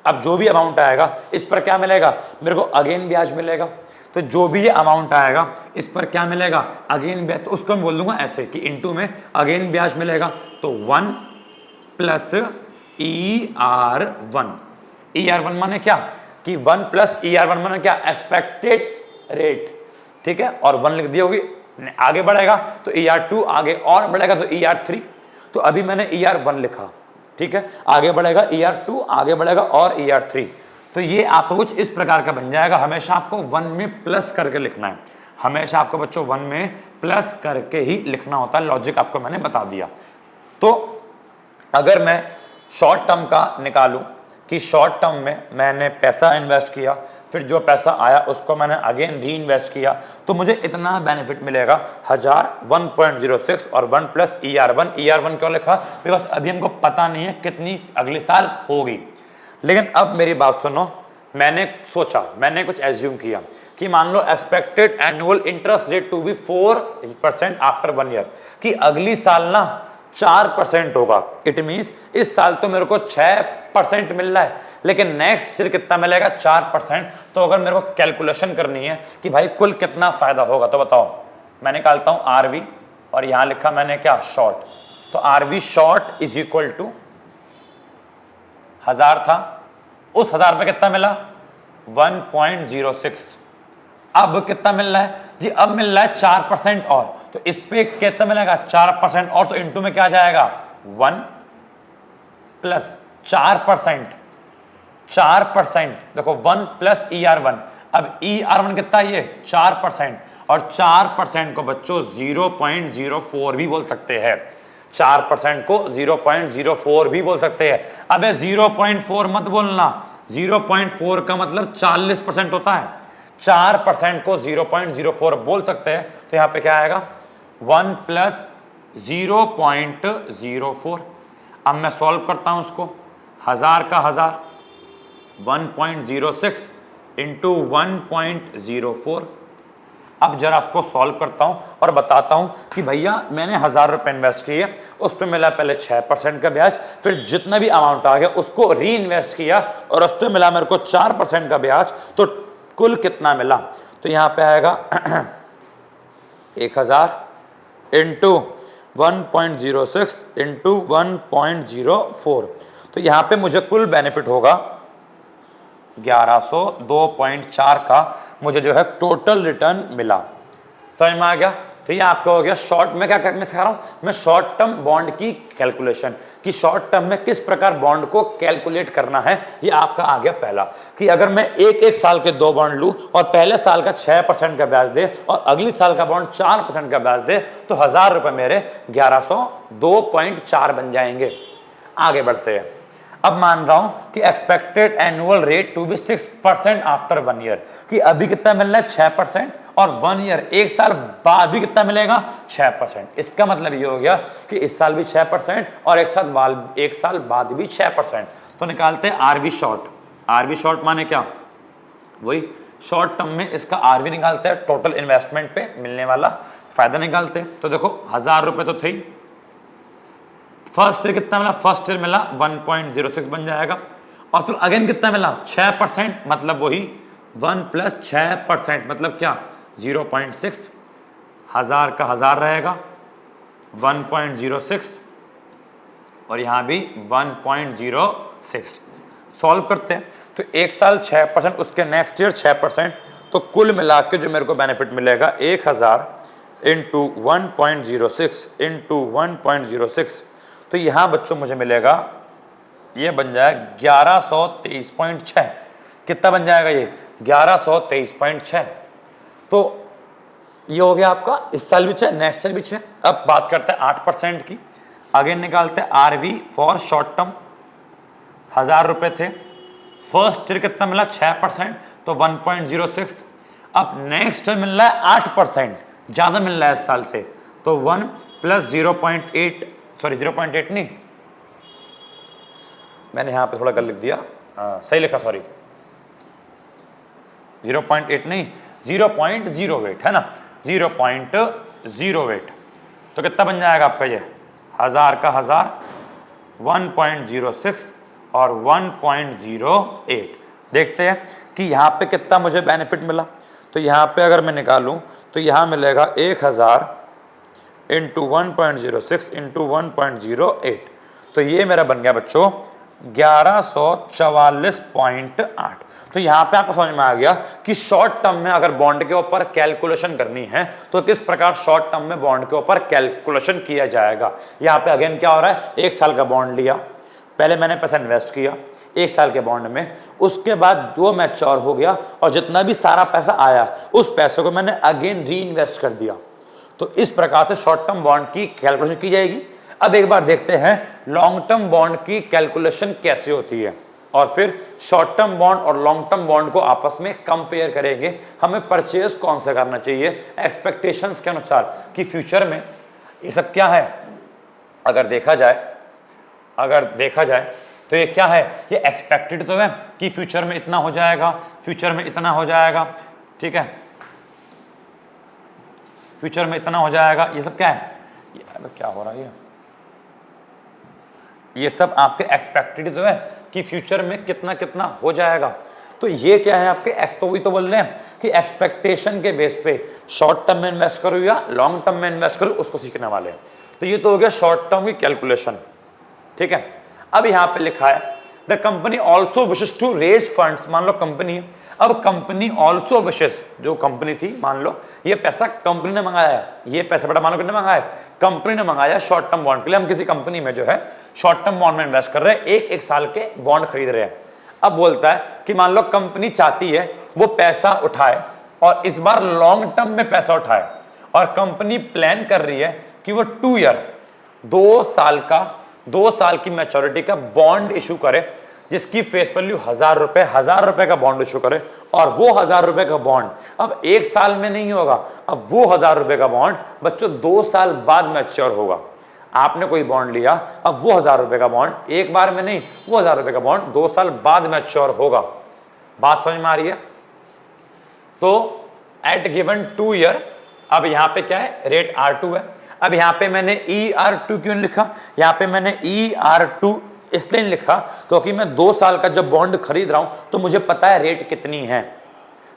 अब जो भी अमाउंट आएगा इस पर क्या मिलेगा, मेरे को अगेन ब्याज मिलेगा। तो जो भी ये अमाउंट आएगा इस पर क्या मिलेगा, अगेन ब्याज। तो उसको मैं बोल दूंगा ऐसे कि इंटू में अगेन ब्याज मिलेगा। तो 1 प्लस ER1। ER1 माने क्या कि 1 प्लस ER1 माने क्या, एक्सपेक्टेड रेट। ठीक है, और 1 लिख दी होगी, आगे बढ़ेगा तो ER2, आगे और बढ़ेगा तो ER3। तो अभी मैंने ER1 लिखा, ठीक है, आगे बढ़ेगा ER2, आगे बढ़ेगा और ER3। तो ये आपको कुछ इस प्रकार का बन जाएगा। हमेशा आपको 1 में प्लस करके लिखना है, हमेशा आपको बच्चों 1 में प्लस करके ही लिखना होता है। लॉजिक आपको मैंने बता दिया। तो अगर मैं शॉर्ट टर्म का निकालूं कि शॉर्ट टर्म में मैंने पैसा इन्वेस्ट किया, फिर जो पैसा आया उसको मैंने अगेन री इन्वेस्ट किया, तो मुझे इतना बेनिफिट मिलेगा 1000, 1.06 और 1 प्लस ER1। ER1 क्यों लिखा, बिकॉज अभी हमको पता नहीं है कितनी अगले साल होगी। लेकिन अब मेरी बात सुनो, मैंने सोचा, मैंने कुछ एज्यूम किया कि मान लो expected annual interest rate to be 4% after 1 year, कि अगली साल ना 4% होगा। इट मीन्स इस साल तो मेरे को 6% मिल रहा है, लेकिन नेक्स्ट ईयर कितना मिलेगा 4%। तो अगर मेरे को कैलकुलेशन करनी है कि भाई कुल कितना फायदा होगा, तो बताओ मैं निकालता हूं RV और यहां लिखा मैंने क्या, शॉर्ट। तो RV short is equal to 1000 था, उस 1000 पे कितना मिला 1.06। अब कितना मिल रहा है जी, अब मिल रहा है 4% और, तो इस पे कितना मिलेगा 4% और, तो इंटू में क्या जाएगा 1 प्लस 4%। देखो 1 प्लस ER1, अब ER1 कितना है ये 4%, और 4% को बच्चों 0.04 भी बोल सकते हैं। 4% को 0.04 भी बोल सकते हैं। अब 0.4 मत बोलना, 0.4 का मतलब 40% होता है। 4% को 0.04 बोल सकते हैं। तो यहां पे क्या आएगा 1 प्लस 0.04। अब मैं सॉल्व करता हूं उसको, 1000 का 1000, 1.06 इंटू 1.04। अब जरा उसको सॉल्व करता हूं और बताता हूं कि भैया मैंने 1000 रुपए इन्वेस्ट किए, उस पर मिला पहले 6% का ब्याज, फिर जितना भी अमाउंट आ गया उसको री इन्वेस्ट किया और उस पर मिला मेरे को 4% का ब्याज, तो कुल कितना मिला। तो यहां पे आएगा 1000 इंटू 1.06 इंटू 1.04। तो यहां पे मुझे कुल बेनिफिट होगा 1102.4 का मुझे जो है टोटल रिटर्न मिला। समझ में आ गया? तो ये आपका हो गया शॉर्ट में क्या करने सिखा रहा हूं मैं, शॉर्ट टर्म बॉन्ड की कैलकुलेशन, कि शॉर्ट टर्म में किस प्रकार बॉन्ड को कैलकुलेट करना है। ये आपका आ गया पहला, कि अगर मैं एक साल के 2 बॉन्ड लूं और पहले साल का 6% का ब्याज दे और अगली साल का बॉन्ड 4% का ब्याज दे तो 1000 रुपए मेरे 1102.4 बन जाएंगे। आगे बढ़ते हैं। अब मान रहा हूं कि expected annual rate to be 6% after 1 year, कि अभी कितना मिल रहा है 6% और 1 ईयर 1 साल बाद भी कितना मिलेगा 6%। इसका मतलब ये हो गया कि इस साल भी 6% और 1 साल बाद भी 6%। तो निकालते हैं आरवी शॉर्ट। आरवी शॉर्ट माने क्या, वही शॉर्ट टर्म में इसका आरवी निकालते हैं, टोटल इन्वेस्टमेंट पे मिलने वाला फायदा निकालते हैं। तो देखो 1000 रुपए तो थे, फर्स्ट ईयर कितना मिला, फर्स्ट ईयर मिला 1.06 बन जाएगा और फिर अगेन कितना मिला 6%, मतलब वही 1 + 6% मतलब क्या 0.6, 1000 का 1000 रहेगा 1.06 और यहां भी 1.06। सॉल्व करते हैं तो एक साल 6%, उसके नेक्स्ट ईयर 6%, तो कुल मिला के जो मेरे को बेनिफिट मिलेगा 1000 इंटू 1.06 इंटू 1.06, तो यहां बच्चों मुझे मिलेगा, ये बन जाएगा 1123.6। कितना बन जाएगा ये 1123.6। तो ये हो गया आपका इस साल भी 6, नेक्स्ट साल भी 6। अब बात करते हैं 8% की। आगे निकालते हैं आरवी फॉर शॉर्ट टर्म। 1000 रुपए थे, फर्स्ट ईयर कितना मिला 6%, तो 1.06। अब नेक्स्ट ईयर मिल रहा है 8%, ज्यादा मिल रहा है इस साल से, तो 1 + 0.8, सॉरी 0.8 नहीं, मैंने यहां पे थोड़ा गलत लिख दिया, सही लिखा, सॉरी 0.8 नहीं 0.08 है ना, 0.08। तो कितना बन जाएगा आपका ये 1000 का 1000, 1.06 और 1.08। देखते हैं कि यहाँ पे कितना मुझे बेनिफिट मिला। तो यहाँ पे अगर मैं निकालूं तो यहाँ मिलेगा 1000 इंटू 1.06 इंटू 1.08, तो ये मेरा बन गया बच्चों 1144.8। तो यहाँ पे आपको समझ में आ गया कि शॉर्ट टर्म में अगर बॉन्ड के ऊपर कैलकुलेशन करनी है तो किस प्रकार शॉर्ट टर्म में बॉन्ड के ऊपर कैलकुलेशन किया जाएगा। यहाँ पे अगेन क्या हो रहा है, 1 साल का बॉन्ड लिया, पहले मैंने पैसा इन्वेस्ट किया 1 साल के बॉन्ड में, उसके बाद वो मैच्योर हो गया और जितना भी सारा पैसा आया उस पैसे को मैंने अगेन री इन्वेस्ट कर दिया। तो इस प्रकार से शॉर्ट टर्म बॉन्ड की कैलकुलेशन की जाएगी। अब एक बार देखते हैं लॉन्ग टर्म बॉन्ड की कैलकुलेशन कैसे होती है और फिर शॉर्ट टर्म बॉन्ड और लॉन्ग टर्म बॉन्ड को आपस में कंपेयर करेंगे। हमें परचेज कौन सा करना चाहिए एक्सपेक्टेशंस के अनुसार कि फ्यूचर में ये सब क्या है। अगर देखा जाए तो ये क्या है, ये एक्सपेक्टेड तो है कि फ्यूचर में इतना हो जाएगा, फ्यूचर में इतना हो जाएगा, ठीक है, फ्यूचर में इतना हो जाएगा, ये सब क्या है, क्या हो रहा है, ये सब आपके एक्सपेक्टेड तो है कि फ्यूचर में कितना कितना हो जाएगा। तो ये क्या है आपके वही तो बोल रहे हैं कि एक्सपेक्टेशन के बेस पे शॉर्ट टर्म में इन्वेस्ट करो या लॉन्ग टर्म में इन्वेस्ट करो, उसको सीखने वाले हैं। तो ये तो हो गया शॉर्ट टर्म की कैलकुलेशन, ठीक है। अब यहां पे लिखा है the company also wishes to raise funds. मान लो कंपनी है, अब कंपनी ऑल्सो विशेस, जो कंपनी थी मान लो ये पैसा कंपनी ने मंगाया है, ये पैसा बड़ा मान लो किसने मंगाया है, कंपनी ने मंगाया शॉर्ट टर्म बॉन्ड के लिए। हम किसी कंपनी में जो है शॉर्ट टर्म बॉन्ड में इन्वेस्ट कर रहे हैं, एक साल के बॉन्ड खरीद रहे हैं। अब बोलता है कि मान लो कंपनी चाहती है वो पैसा उठाए और इस बार लॉन्ग टर्म में पैसा उठाए और कंपनी प्लान कर रही है कि वो 2 ईयर 2 साल की मैच्योरिटी का बॉन्ड इशू करे जिसकी फेस वैल्यू 1000 रुपए का बॉन्ड इशू करे। और वो 1000 रुपए का बॉन्ड अब 1 साल में नहीं होगा, अब वो 1000 रुपए का बॉन्ड बच्चों 2 साल बाद मैच्योर होगा। आपने कोई बॉन्ड लिया, अब वो 1000 रुपए का बॉन्ड एक बार में नहीं, वो 1000 रुपए का बॉन्ड 2 साल बाद मैच्योर होगा। बात समझ में आ रही है। तो एट गिवन 2 ईयर, अब यहां पे क्या है, रेट R2 है। अब यहां पे मैंने ER2 क्यों लिखा, यहां पे मैंने ER2 इसलिए लिखा क्योंकि मैं 2 साल का जब बॉन्ड खरीद रहा हूं तो मुझे पता है रेट कितनी है।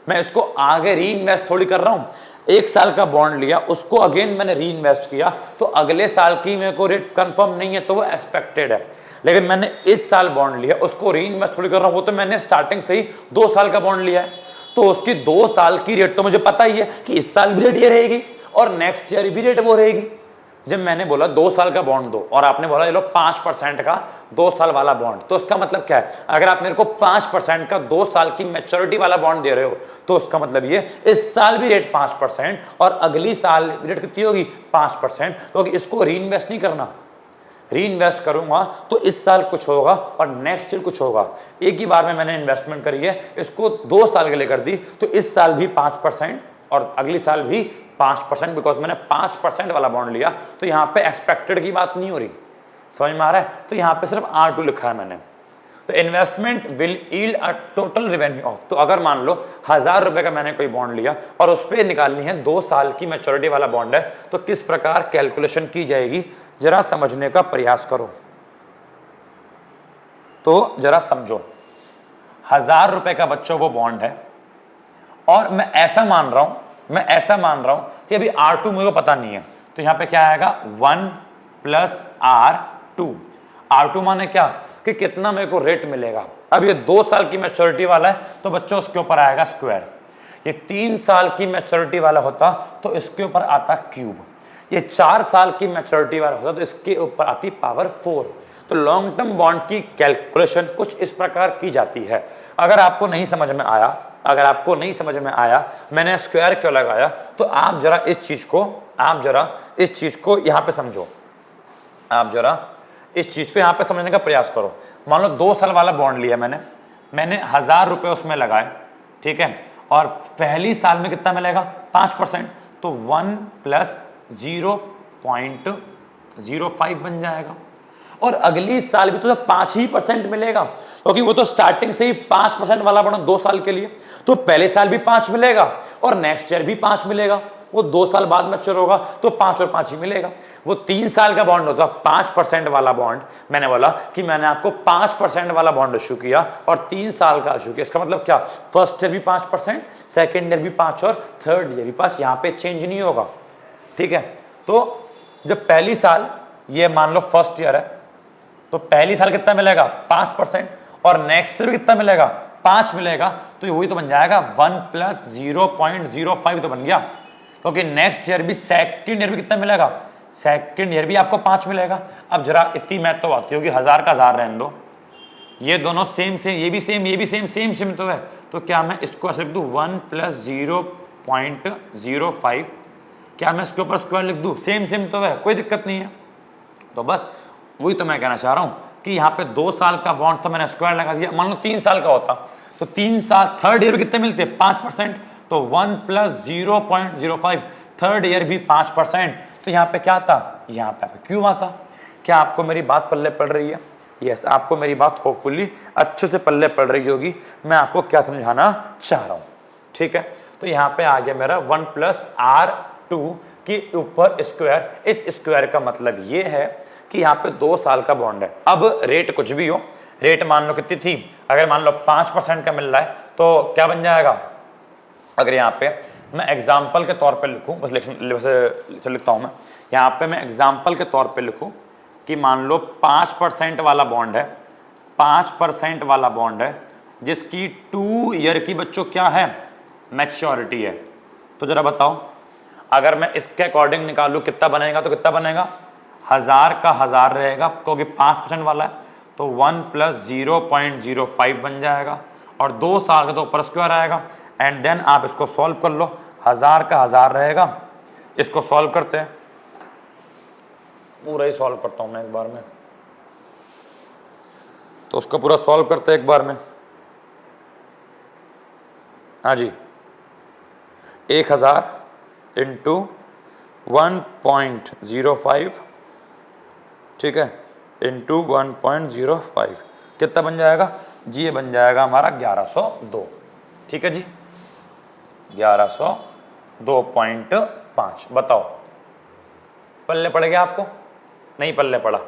मैं इसको आगे री इन्वेस्ट थोड़ी कर रहा हूं। 1 साल का बॉन्ड लिया, उसको अगेन मैंने री इन्वेस्ट किया, तो अगले साल की मेरे को रेट कंफर्म नहीं है तो वो एक्सपेक्टेड है। लेकिन मैंने इस साल बॉन्ड लिया, उसको री इन्वेस्ट थोड़ी कर रहा हूं, वो तो मैंने स्टार्टिंग से ही 2 साल का बॉन्ड लिया है, तो उसकी 2 साल की रेट तो मुझे पता ही है कि इस साल भी रेट ये रहेगी और नेक्स्ट ईयर भी रेट वो रहेगी। जब मैंने बोला 2 साल का बॉन्ड दो और आपने बोला ये लो 5% का 2 साल वाला बॉन्ड, तो उसका मतलब क्या है? अगर आप मेरे को 5% का 2 साल की मैच्योरिटी वाला बॉन्ड दे रहे हो तो उसका मतलब ये इस साल भी रेट 5% और अगली साल रेट कितनी होगी? 5%। तो इसको री इन्वेस्ट नहीं करना, री इन्वेस्ट करूंगा तो इस साल कुछ होगा और नेक्स्ट ईयर कुछ होगा। एक ही बार में मैंने इन्वेस्टमेंट करी है, इसको 2 साल के लिए कर दी, तो इस साल भी 5% और अगली साल भी 5%, बिकॉज मैंने 5% वाला बॉन्ड लिया। तो यहाँ पे एक्सपेक्टेड की बात नहीं हो रही, समझ में आ रहा है? तो यहाँ पे सिर्फ R2 लिखा है मैंने। तो investment will yield a total revenue of, तो अगर मान लो 1000 रुपए का मैंने कोई बॉन्ड लिया और उस पर निकालनी है 2 साल की मैच्योरिटी वाला बॉन्ड है, तो किस प्रकार कैलकुलेशन की जाएगी जरा समझने का प्रयास करो। तो जरा समझो, 1000 रुपए का बच्चों को बॉन्ड है और मैं ऐसा मान रहा हूं कि अभी R2 मुझे पता नहीं है, तो यहां पे क्या आएगा? 1 + R2। R2 माने क्या कि कितना मेरे को रेट मिलेगा। अब ये 2 साल की मैच्योरिटी वाला है तो बच्चों उसके ऊपर आएगा स्क्वायर। ये 3 साल की मैच्योरिटी वाला होता तो इसके ऊपर आता क्यूब। ये 4 साल की मैच्योरिटी वाला होता तो इसके ऊपर आती पावर 4। तो लॉन्ग टर्म बॉन्ड की कैलकुलेशन कुछ इस प्रकार की जाती है। अगर आपको नहीं समझ में आया मैंने स्क्वायर क्यों लगाया, तो आप जरा इस चीज को यहां पे समझो, आप जरा इस चीज को यहां पे समझने का प्रयास करो। मान लो 2 साल वाला बॉन्ड लिया मैंने 1000 रुपए उसमें लगाए, ठीक है, और पहली साल में कितना मिलेगा? 5%, तो 1 + 0.05 बन जाएगा। और अगली साल भी तो 5% मिलेगा, क्योंकि वो तो स्टार्टिंग से ही 5% वाला बॉन्ड 2 साल के लिए, तो पहले साल भी 5 मिलेगा और नेक्स्ट ईयर भी 5 मिलेगा। वो 2 साल बाद मैच्योर होगा तो 5 और 5 ही मिलेगा। वो 3 साल का बॉन्ड होता, 5% वाला बॉन्ड। मैंने बोला कि मैंने आपको 5% वाला बॉन्ड इशू किया और 3 साल का इशू किया। इसका मतलब क्या? फर्स्ट ईयर भी 5%, सेकेंड ईयर भी 5 और थर्ड ईयर भी 5। यहाँ पे चेंज नहीं होगा, ठीक है। तो जब पहली साल, ये मान लो फर्स्ट ईयर है, तो पहली साल कितना मिलेगा? 5% और नेक्स्ट ईयर कितना मिलेगा? 5 मिलेगा। तो वही तो बन जाएगा 1 + 0.05 तो बन गया, क्योंकि नेक्स्ट ईयर भी सेकंड ईयर भी कितना मिलेगा? सेकंड ईयर भी आपको 5 मिलेगा। अब जरा इतनी मैथ तो आती होगी, 1000 का 1000 रहने दो, ये दोनों सेम, ये भी सेम तो है। तो क्या मैं इसको ऐसे लिख दूं 1 + 0.05, क्या मैं इसके ऊपर स्क्वायर लिख दूं? सेम तो है, कोई दिक्कत नहीं है। तो बस वही तो मैं कहना चाह रहा हूं कि यहाँ पे 2 साल का बॉन्ड था, मैंने स्क्वायर लगा दिया। मान लो 3 साल का होता तो 3 साल, थर्ड ईयर कितने मिलते? 5%, तो 1 + 0.05, थर्ड ईयर भी 5%। तो यहाँ पे क्या था? यहाँ पे क्यों आता? क्या आपको मेरी बात पल्ले पड़ रही है? यस, आपको मेरी बात होपफुली अच्छे से पल्ले पड़ रही होगी। मैं आपको क्या समझाना चाह रहा हूँ, ठीक है। तो यहाँ पे आ गया मेरा 1 + R2 के ऊपर स्क्वायर। इस स्क्वायर का मतलब ये है कि यहाँ पे 2 साल का बॉन्ड है। अब रेट कुछ भी हो, रेट मान लो कितनी थी, अगर मान लो 5% का मिल रहा है तो क्या बन जाएगा? अगर यहाँ पे मैं एग्जाम्पल के तौर पे लिखूं, बस वैसे लिखता हूं मैं, यहाँ पे मैं एग्जाम्पल के तौर पे लिखूं कि मान लो 5% वाला बॉन्ड है, 5% वाला बॉन्ड है जिसकी 2 ईयर की बच्चों क्या है? मैच्योरिटी है। तो जरा बताओ, अगर मैं इसके अकॉर्डिंग निकालूं कितना बनेगा, तो कितना बनेगा? 1000 का 1000 रहेगा, क्योंकि 5% वाला है, तो 1 + 0.05 बन जाएगा और 2 साल का तो ऊपर स्क्वायर आएगा। एंड देन आप इसको सॉल्व कर लो, 1000 का 1000 रहेगा। इसको सॉल्व करते हैं, पूरा ही सॉल्व करता हूं मैं एक बार में, तो उसको पूरा सॉल्व करते हैं एक बार में। हाँ जी, 1000 × 1.05, ठीक है, × 1.05 कितना बन जाएगा जी? ये बन जाएगा हमारा 1102, ठीक है जी, 1102.5। बताओ पल्ले पड़ गया आपको? नहीं पल्ले पड़ा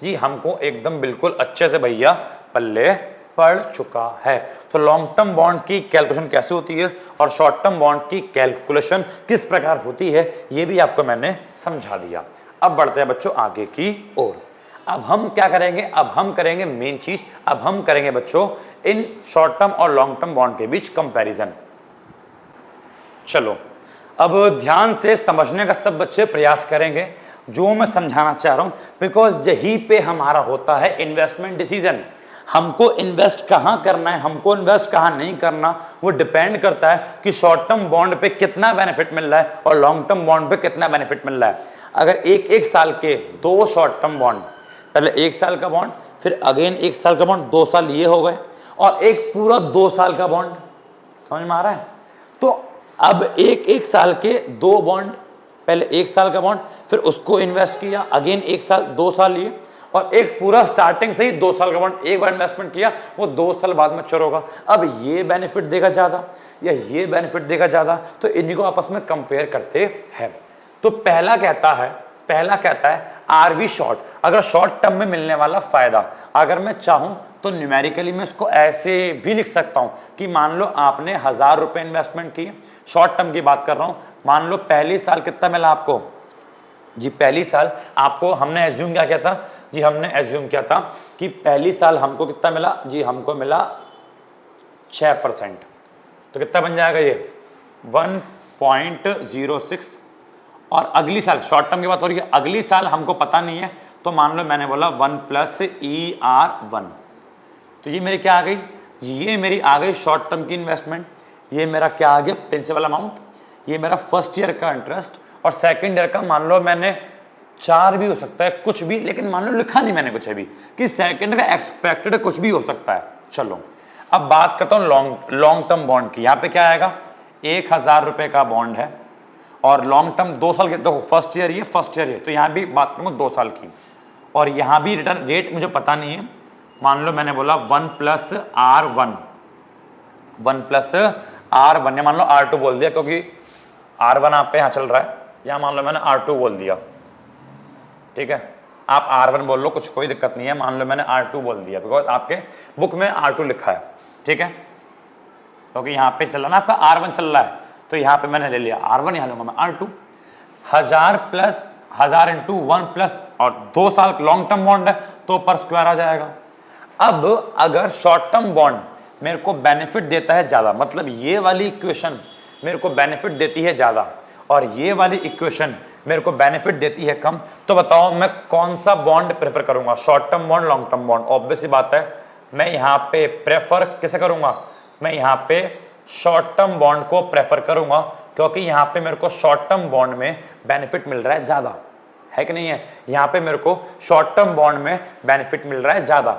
जी, हमको एकदम बिल्कुल अच्छे से भैया पल्ले पड़ चुका है। तो लॉन्ग टर्म बॉन्ड की कैलकुलेशन कैसे होती है और शॉर्ट टर्म बॉन्ड की कैलकुलेशन किस प्रकार होती है, ये भी आपको मैंने समझा दिया। अब बढ़ते हैं बच्चों आगे की ओर। अब हम क्या करेंगे, अब हम करेंगे मेन चीज, अब हम करेंगे बच्चों इन शॉर्ट टर्म और लॉन्ग टर्म बॉन्ड के बीच कंपैरिजन। चलो अब ध्यान से समझने का सब बच्चे प्रयास करेंगे जो मैं समझाना चाह रहा हूं, बिकॉज यही पे हमारा होता है इन्वेस्टमेंट डिसीजन। हमको इन्वेस्ट कहां करना है, हमको इन्वेस्ट कहां नहीं करना, वो डिपेंड करता है कि शॉर्ट टर्म बॉन्ड पे कितना बेनिफिट मिल रहा है और लॉन्ग टर्म बॉन्ड पे कितना बेनिफिट मिल रहा है। अगर एक साल के दो शॉर्ट टर्म बॉन्ड, पहले 1 साल का बॉन्ड, फिर अगेन 1 साल का बॉन्ड, 2 साल ये हो गए, और एक पूरा 2 साल का बॉन्ड, समझ में आ रहा है। तो अब एक साल के दो बॉन्ड, पहले 1 साल का बॉन्ड, फिर उसको इन्वेस्ट किया, अगेन 1 साल 2 साल लिए, और एक पूरा स्टार्टिंग से ही 2 साल का बॉन्ड एक बार इन्वेस्टमेंट किया, वो 2 साल बाद मैच्योर होगा। अब ये बेनिफिट देगा ज्यादा या ये बेनिफिट देगा ज्यादा, तो इन्हीं को आपस में कंपेयर करते हैं। तो पहला कहता है आरवी शॉर्ट, अगर शॉर्ट टर्म में मिलने वाला फायदा, अगर मैं चाहूं तो न्यूमेरिकली मैं इसको ऐसे भी लिख सकता हूं कि मान लो आपने 1000 रुपए इन्वेस्टमेंट किए, शॉर्ट टर्म की बात कर रहा हूं, मान लो पहली साल कितना मिला आपको जी, पहली साल आपको हमने एज्यूम क्या किया था जी, हमने एज्यूम किया था कि पहली साल हमको कितना मिला जी, हमको मिला 6%, तो कितना बन जाएगा ये 1.06। और अगली साल शॉर्ट टर्म की बात हो रही है, अगली साल हमको पता नहीं है, तो मान लो मैंने बोला 1 + ER1, तो ये मेरी क्या आ गई, ये मेरी आ गई शॉर्ट टर्म की इन्वेस्टमेंट। ये मेरा क्या आ गया प्रिंसिपल अमाउंट, ये मेरा फर्स्ट ईयर का इंटरेस्ट, और सेकंड ईयर का मान लो मैंने 4 भी हो सकता है कुछ भी, लेकिन मान लो लिखा नहीं मैंने कुछ भी कि सेकंड का एक्सपेक्टेड कुछ भी हो सकता है। चलो अब बात करता हूँ लॉन्ग टर्म बॉन्ड की। यहाँ पे क्या आएगा, 1000 रुपए का बॉन्ड है और लॉन्ग टर्म 2 साल के, देखो फर्स्ट ईयर ये, तो यहाँ भी बात करूँगा 2 साल की, और यहाँ भी रिटर्न रेट मुझे पता नहीं है। मान लो मैंने बोला 1 + R1, 1 + R1, या मान लो R2 बोल दिया, क्योंकि R1 आप पे यहाँ चल रहा है, या मान लो मैंने R2 बोल दिया, ठीक है, आप R1 बोल लो, कुछ कोई दिक्कत नहीं है। मान लो मैंने R2 बोल दिया, बिकॉज आपके बुक में R2 लिखा है, ठीक है, क्योंकि यहाँ पे चल रहा ना आपका R1 चल रहा है, तो यहाँ पे मैंने ले लिया R1, यहाँ लूंगा मैं R2। 1000 + 1000 × 1 + और 2 साल लॉन्ग टर्म बॉन्ड है, तो पर स्क्वायर आ जाएगा। अब अगर शॉर्ट टर्म बॉन्ड मेरे को बेनिफिट देता है ज्यादा, मतलब ये वाली इक्वेशन मेरे को बेनिफिट देती है ज्यादा और ये वाली इक्वेशन मेरे को बेनिफिट देती है कम, तो बताओ मैं कौन सा बॉन्ड प्रेफर करूंगा, short term bond, long term bond. Obvious सी बात है, मैं यहाँ पे प्रेफर किसे करूंगा, मैं यहाँ पे शॉर्ट टर्म बॉन्ड को प्रेफर करूंगा, क्योंकि यहाँ पे मेरे को शॉर्ट टर्म बॉन्ड में बेनिफिट मिल रहा है ज्यादा, है कि नहीं है। यहाँ पे मेरे को शॉर्ट टर्म बॉन्ड में बेनिफिट मिल रहा है ज्यादा,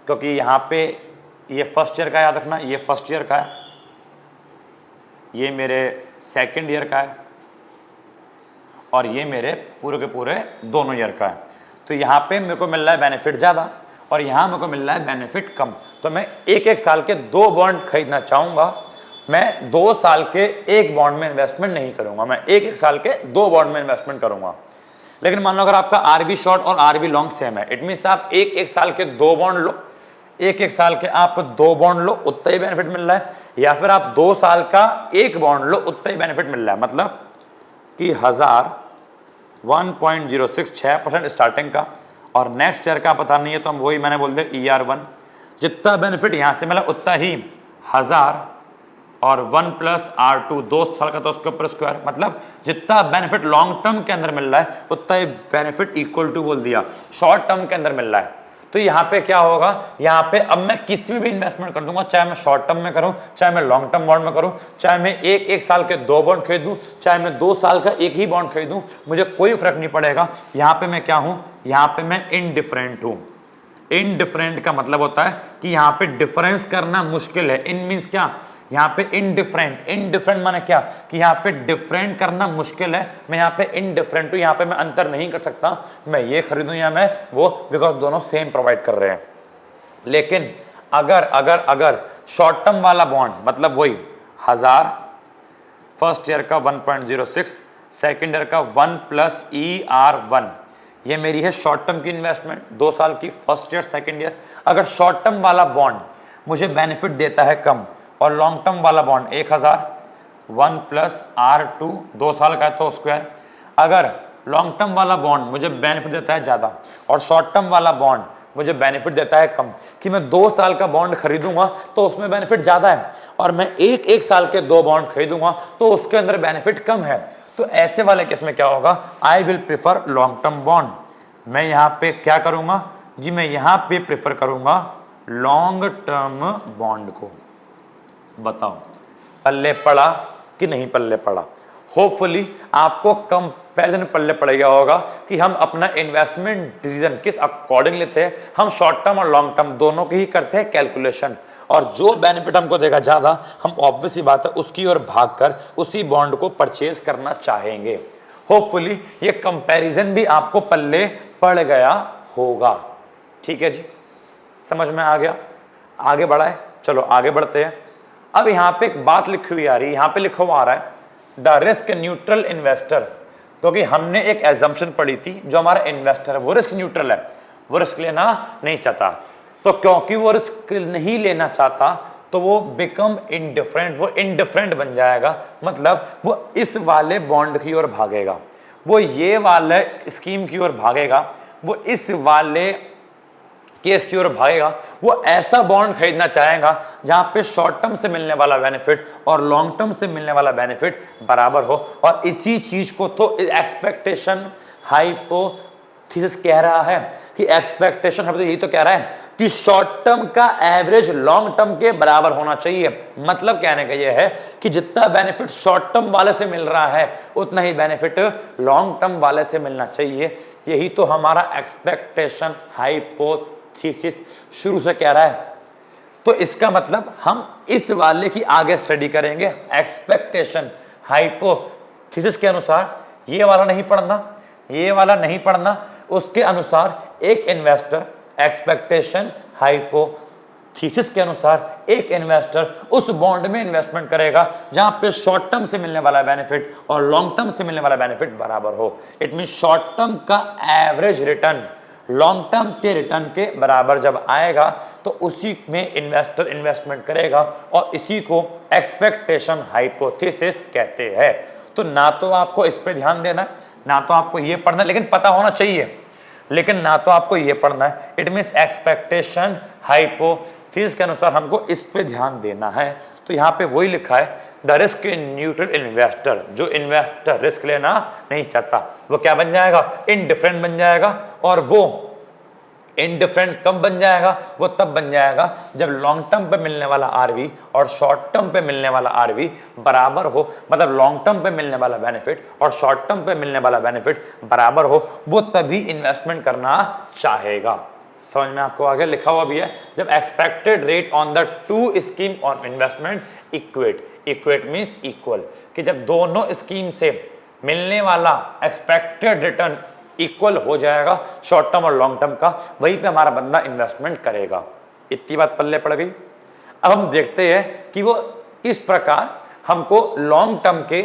क्योंकि यहाँ पे ये फर्स्ट ईयर का, याद रखना ये फर्स्ट ईयर का है, ये मेरे सेकंड ईयर का है, और ये मेरे पूरे के पूरे दोनों ईयर का है। तो यहाँ पे मेरे को मिल रहा है बेनिफिट ज्यादा और यहाँ मेरे को मिल रहा है बेनिफिट कम। तो मैं एक साल के 2 बॉन्ड खरीदना चाहूंगा, मैं 2 साल के एक बॉन्ड में इन्वेस्टमेंट नहीं करूंगा, मैं एक साल के 2 बॉन्ड में इन्वेस्टमेंट करूंगा। लेकिन मान लो अगर आपका आरवी शॉर्ट और आरवी लॉन्ग सेम है, इट मीन्स आप एक साल के 2 बॉन्ड लो, एक साल के आप 2 बॉन्ड लो, उतना ही बेनिफिट मिल रहा है, या फिर आप 2 साल का एक बॉन्ड लो, उतना ही बेनिफिट मिल रहा है। मतलब कि 1000 1.06 6% स्टार्टिंग का, और नेक्स्ट ईयर का पता नहीं है, तो हम वही मैंने बोल दिया ER1, जितना बेनिफिट यहां से मिला उतना ही 1000 और 1 + R2 2 साल का, तो उसके ऊपर स्क्वायर, मतलब जितना बेनिफिट लॉन्ग टर्म के अंदर मिल रहा है उतना ही बेनिफिट इक्वल टू बोल दिया शॉर्ट टर्म के अंदर मिल रहा है। तो यहाँ पे क्या होगा, यहाँ पे अब मैं किसी में भी इन्वेस्टमेंट कर दूंगा, चाहे मैं शॉर्ट टर्म में करूं, चाहे मैं लॉन्ग टर्म बॉन्ड में करूं, चाहे मैं एक साल के 2 बॉन्ड खरीदूं, चाहे मैं 2 साल का एक ही बॉन्ड खरीदूं, मुझे कोई फर्क नहीं पड़ेगा। यहाँ पे मैं क्या हूं, यहाँ पे मैं इनडिफरेंट हूं। इनडिफरेंट का मतलब होता है कि यहाँ पे डिफरेंस करना मुश्किल है। इन मीन्स क्या, यहाँ पे इनडिफरेंट, इनडिफरेंट माने क्या कि यहाँ पे डिफरेंट करना मुश्किल है, मैं यहाँ पे इनडिफरेंट हूँ, यहाँ पे मैं अंतर नहीं कर सकता, मैं ये खरीदूं या मैं वो, बिकॉज दोनों सेम प्रोवाइड कर रहे हैं। लेकिन अगर अगर अगर शॉर्ट टर्म वाला बॉन्ड, मतलब वही 1000 फर्स्ट ईयर का 1.06, सेकेंड ईयर का 1 + ER1, ये मेरी है शॉर्ट टर्म की इन्वेस्टमेंट 2 साल की, फर्स्ट ईयर सेकेंड ईयर। अगर शॉर्ट टर्म वाला बॉन्ड मुझे बेनिफिट देता है कम, और लॉन्ग टर्म वाला बॉन्ड 1000 1 प्लस R2 2 साल का है तो स्क्वायर। अगर लॉन्ग टर्म वाला बॉन्ड मुझे बेनिफिट देता है ज़्यादा और शॉर्ट टर्म वाला बॉन्ड मुझे बेनिफिट देता है कम, कि मैं 2 साल का बॉन्ड खरीदूंगा तो उसमें बेनिफिट ज़्यादा है, और मैं एक साल के 2 बॉन्ड खरीदूंगा तो उसके अंदर बेनिफिट कम है, तो ऐसे वाले केस में क्या होगा, I will prefer long term bond. मैं यहाँ पे क्या करूँगा जी, मैं यहाँ पे प्रेफर करूँगा लॉन्ग टर्म बॉन्ड को। बताओ पल्ले पड़ा कि नहीं पल्ले पड़ा? होपफुली आपको कंपैरिजन पल्ले पड़ गया होगा कि हम अपना इन्वेस्टमेंट डिसीजन किस अकॉर्डिंग लेते हैं। हम शॉर्ट टर्म और लॉन्ग टर्म दोनों की ही करते हैं कैलकुलेशन, और जो बेनिफिट हमको देगा ज़्यादा, हम ऑब्वियस ही बात है उसकी ओर भागकर उसी बॉन्ड को परचेज करना चाहेंगे। होपफुली ये कंपैरिजन भी आपको पल्ले पड़ गया होगा। ठीक है जी, समझ में आ गया? आगे बढ़ा है, चलो आगे बढ़ते हैं। अब यहाँ पे एक बात लिखी हुई आ रही है, यहाँ पे लिखा हुआ आ रहा है द रिस्क न्यूट्रल इन्वेस्टर, क्योंकि हमने एक एजम्पशन पढ़ी थी, जो हमारा इन्वेस्टर है वो रिस्क न्यूट्रल है, वो रिस्क लेना नहीं चाहता। तो क्योंकि वो रिस्क नहीं लेना चाहता तो वो बिकम इनडिफरेंट, वो इनडिफरेंट बन जाएगा, मतलब वो इस वाले बॉन्ड की ओर भागेगा, वो ये वाले स्कीम की ओर भागेगा, वो इस वाले केस की ओर भागेगा, वो ऐसा बॉन्ड खरीदना चाहेगा जहां पे शॉर्ट टर्म से मिलने वाला बेनिफिट और लॉन्ग टर्म से मिलने वाला बेनिफिट बराबर हो। और इसी चीज को तो एक्सपेक्टेशन हाइपोथेसिस कह रहा है, कि एक्सपेक्टेशन तो यही तो कह रहा है कि शॉर्ट टर्म का एवरेज लॉन्ग टर्म के बराबर होना चाहिए। मतलब कहने का यह है कि जितना बेनिफिट शॉर्ट टर्म वाले से मिल रहा है उतना ही बेनिफिट लॉन्ग टर्म वाले से मिलना चाहिए। यही तो हमारा एक्सपेक्टेशन हाइपोथेसिस शुरू से कह रहा है। तो इसका मतलब हम इस वाले की आगे स्टडी करेंगे। एक्सपेक्टेशन हाइपोथेसिस के अनुसार ये वाला नहीं पढ़ना, ये वाला नहीं पढ़ना, उसके अनुसार एक इन्वेस्टर एक्सपेक्टेशन हाइपोथेसिस के अनुसार एक इन्वेस्टर उस बॉन्ड में इन्वेस्टमेंट करेगा जहां पे शॉर्ट टर्म से मिलने वाला बेनिफिट और लॉन्ग टर्म से मिलने वाला बेनिफिट बराबर हो। इट मीन शॉर्ट टर्म का एवरेज रिटर्न लॉन्ग टर्म के रिटर्न के बराबर जब आएगा तो उसी में इन्वेस्टर इन्वेस्टमेंट करेगा, और इसी को एक्सपेक्टेशन हाइपोथेसिस कहते हैं। तो ना तो आपको इस पे ध्यान देना है, ना तो आपको ये पढ़ना है, लेकिन पता होना चाहिए, लेकिन ना तो आपको ये पढ़ना है। इट मीन्स एक्सपेक्टेशन हाइपोथेसिस के अनुसार हमको इस पे ध्यान देना है। तो यहाँ पे वही लिखा है द रिस्क न्यूट्रल इन्वेस्टर, जो इन्वेस्टर रिस्क लेना नहीं चाहता वो क्या बन जाएगा, इनडिफरेंट बन जाएगा। और वो इनडिफरेंट कब बन जाएगा, वो तब बन जाएगा जब लॉन्ग टर्म पे मिलने वाला आरवी और शॉर्ट टर्म पे मिलने वाला आरवी बराबर हो। मतलब लॉन्ग टर्म पे मिलने वाला बेनिफिट और शॉर्ट टर्म पे मिलने वाला बेनिफिट बराबर हो, वो तभी इन्वेस्टमेंट करना चाहेगा। समझ में आपको आगे लिखा हुआ भी है, जब expected rate on the two scheme on investment equate means equal, कि जब दोनों स्कीम से मिलने वाला एक्सपेक्टेड रिटर्न इक्वल हो जाएगा शॉर्ट टर्म और लॉन्ग टर्म का, वहीं पे हमारा बंदा इन्वेस्टमेंट करेगा। इतनी बात पल्ले पड़ गई। अब हम देखते हैं कि वो किस प्रकार हमको लॉन्ग टर्म के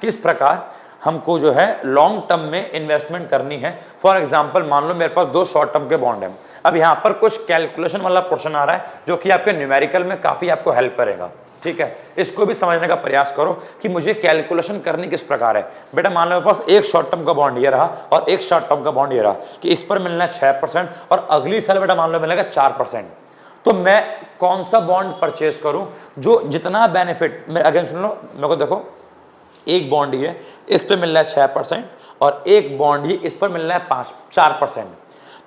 किस प्रकार हमको जो है लॉन्ग टर्म में इन्वेस्टमेंट करनी है। फॉर एग्जांपल मान लो मेरे पास 2 शॉर्ट टर्म के बॉन्ड हैं। अब यहाँ पर कुछ कैलकुलेशन वाला पोर्शन आ रहा है जो कि आपके न्यूमेरिकल में काफी आपको हेल्प करेगा। ठीक है, इसको भी समझने का प्रयास करो कि मुझे कैलकुलेशन करनी किस प्रकार है। बेटा मान लो मेरे पास एक शॉर्ट टर्म का बॉन्ड ये रहा और एक शॉर्ट टर्म का बॉन्ड ये रहा, कि इस पर मिलना है 6% और अगली साल बेटा मान लो मिलेगा 4%। तो मैं कौन सा बॉन्ड परचेज करूं जो जितना बेनिफिट, अगेन सुन लो मेरे को, देखो एक बॉन्ड ये इस पे मिल रहा है 6% और एक बॉन्ड ये इस पर मिल रहा है 4%।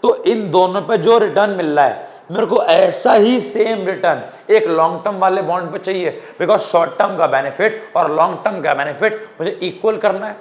तो इन दोनों पे जो रिटर्न मिल रहा है मेरे को ऐसा ही सेम रिटर्न एक लॉन्ग टर्म वाले बॉन्ड पे चाहिए, बिकॉज शॉर्ट टर्म का बेनिफिट और लॉन्ग टर्म का बेनिफिट मुझे इक्वल करना है।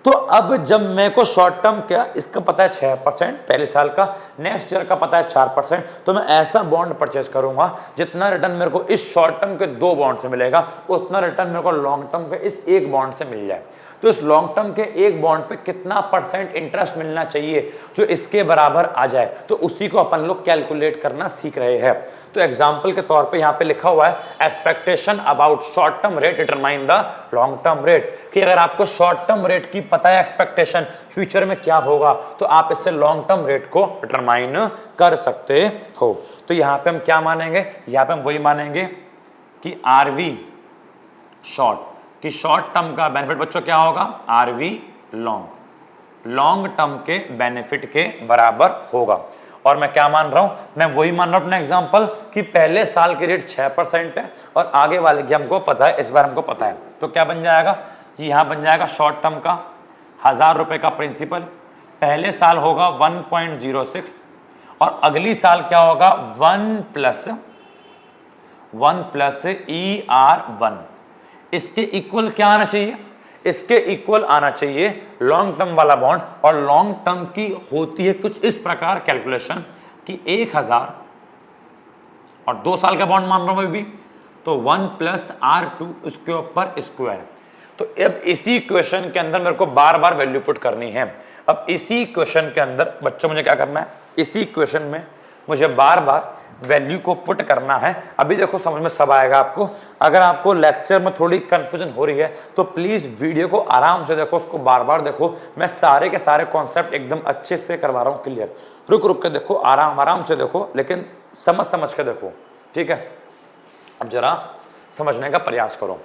तो अब जब मेरे को शॉर्ट टर्म क्या इसका पता है 6% पहले साल का, नेक्स्ट ईयर का पता है 4%, तो मैं ऐसा बॉन्ड परचेज करूंगा जितना रिटर्न मेरे को इस शॉर्ट टर्म के 2 बॉन्ड से मिलेगा उतना रिटर्न मेरे को लॉन्ग टर्म के इस एक बॉन्ड से मिल जाए। तो इस लॉन्ग टर्म के एक बॉन्ड पे कितना % इंटरेस्ट मिलना चाहिए जो इसके बराबर आ जाए, तो उसी को अपन लोग कैलकुलेट करना सीख रहे हैं। तो एग्जांपल के तौर पे यहाँ पे लिखा हुआ है expectation about short term rate determine the long term rate, कि अगर आपको शॉर्ट टर्म रेट की पता है एक्सपेक्टेशन फ्यूचर में क्या होगा, तो आप इससे लॉन्ग टर्म रेट को डिटरमाइन कर सकते हो। तो यहाँ पे हम क्या मानेंगे, यहाँ पे हम वही मानेंगे कि आरवी शॉर्ट, कि शॉर्ट टर्म का बेनिफिट बच्चों क्या होगा, आरवी लॉन्ग, लॉन्ग टर्म के बेनिफिट के बराबर होगा। और मैं क्या मान रहा हूं, मैं वही मान रहा हूं अपना एग्जांपल कि पहले साल की रेट 6% है और आगे वाले की हमको पता है, इस बार हमको पता है। तो क्या बन जाएगा जी, यहां बन जाएगा शॉर्ट टर्म का 1000 रुपए का प्रिंसिपल, पहले साल होगा 1.06 और अगली साल क्या होगा 1 प्लस ER1। इसके इक्वल क्या आना चाहिए, इसके इक्वल आना चाहिए लॉन्ग टर्म वाला बॉन्ड। और लॉन्ग टर्म की होती है कुछ इस प्रकार कैलकुलेशन कि 1000 और 2 साल का बॉन्ड मान रहा हूं मैं भी, तो 1 प्लस R2 उसके ऊपर स्क्वायर। तो अब इसी क्वेश्चन के अंदर मेरे को बार बार वैल्यू पुट करनी है। अब इसी क्वेश्चन के अंदर बच्चों मुझे क्या करना है, इसी क्वेश्चन में मुझे बार बार वैल्यू को पुट करना है। अभी देखो समझ में सब आएगा आपको। अगर आपको लेक्चर में थोड़ी कंफ्यूजन हो रही है तो प्लीज वीडियो को आराम से देखो, उसको बार बार देखो। मैं सारे के सारे कॉन्सेप्ट एकदम अच्छे से करवा रहा हूँ क्लियर। रुक रुक के देखो, आराम आराम से देखो, लेकिन समझ के देखो, ठीक है। अब जरा समझने का प्रयास करो।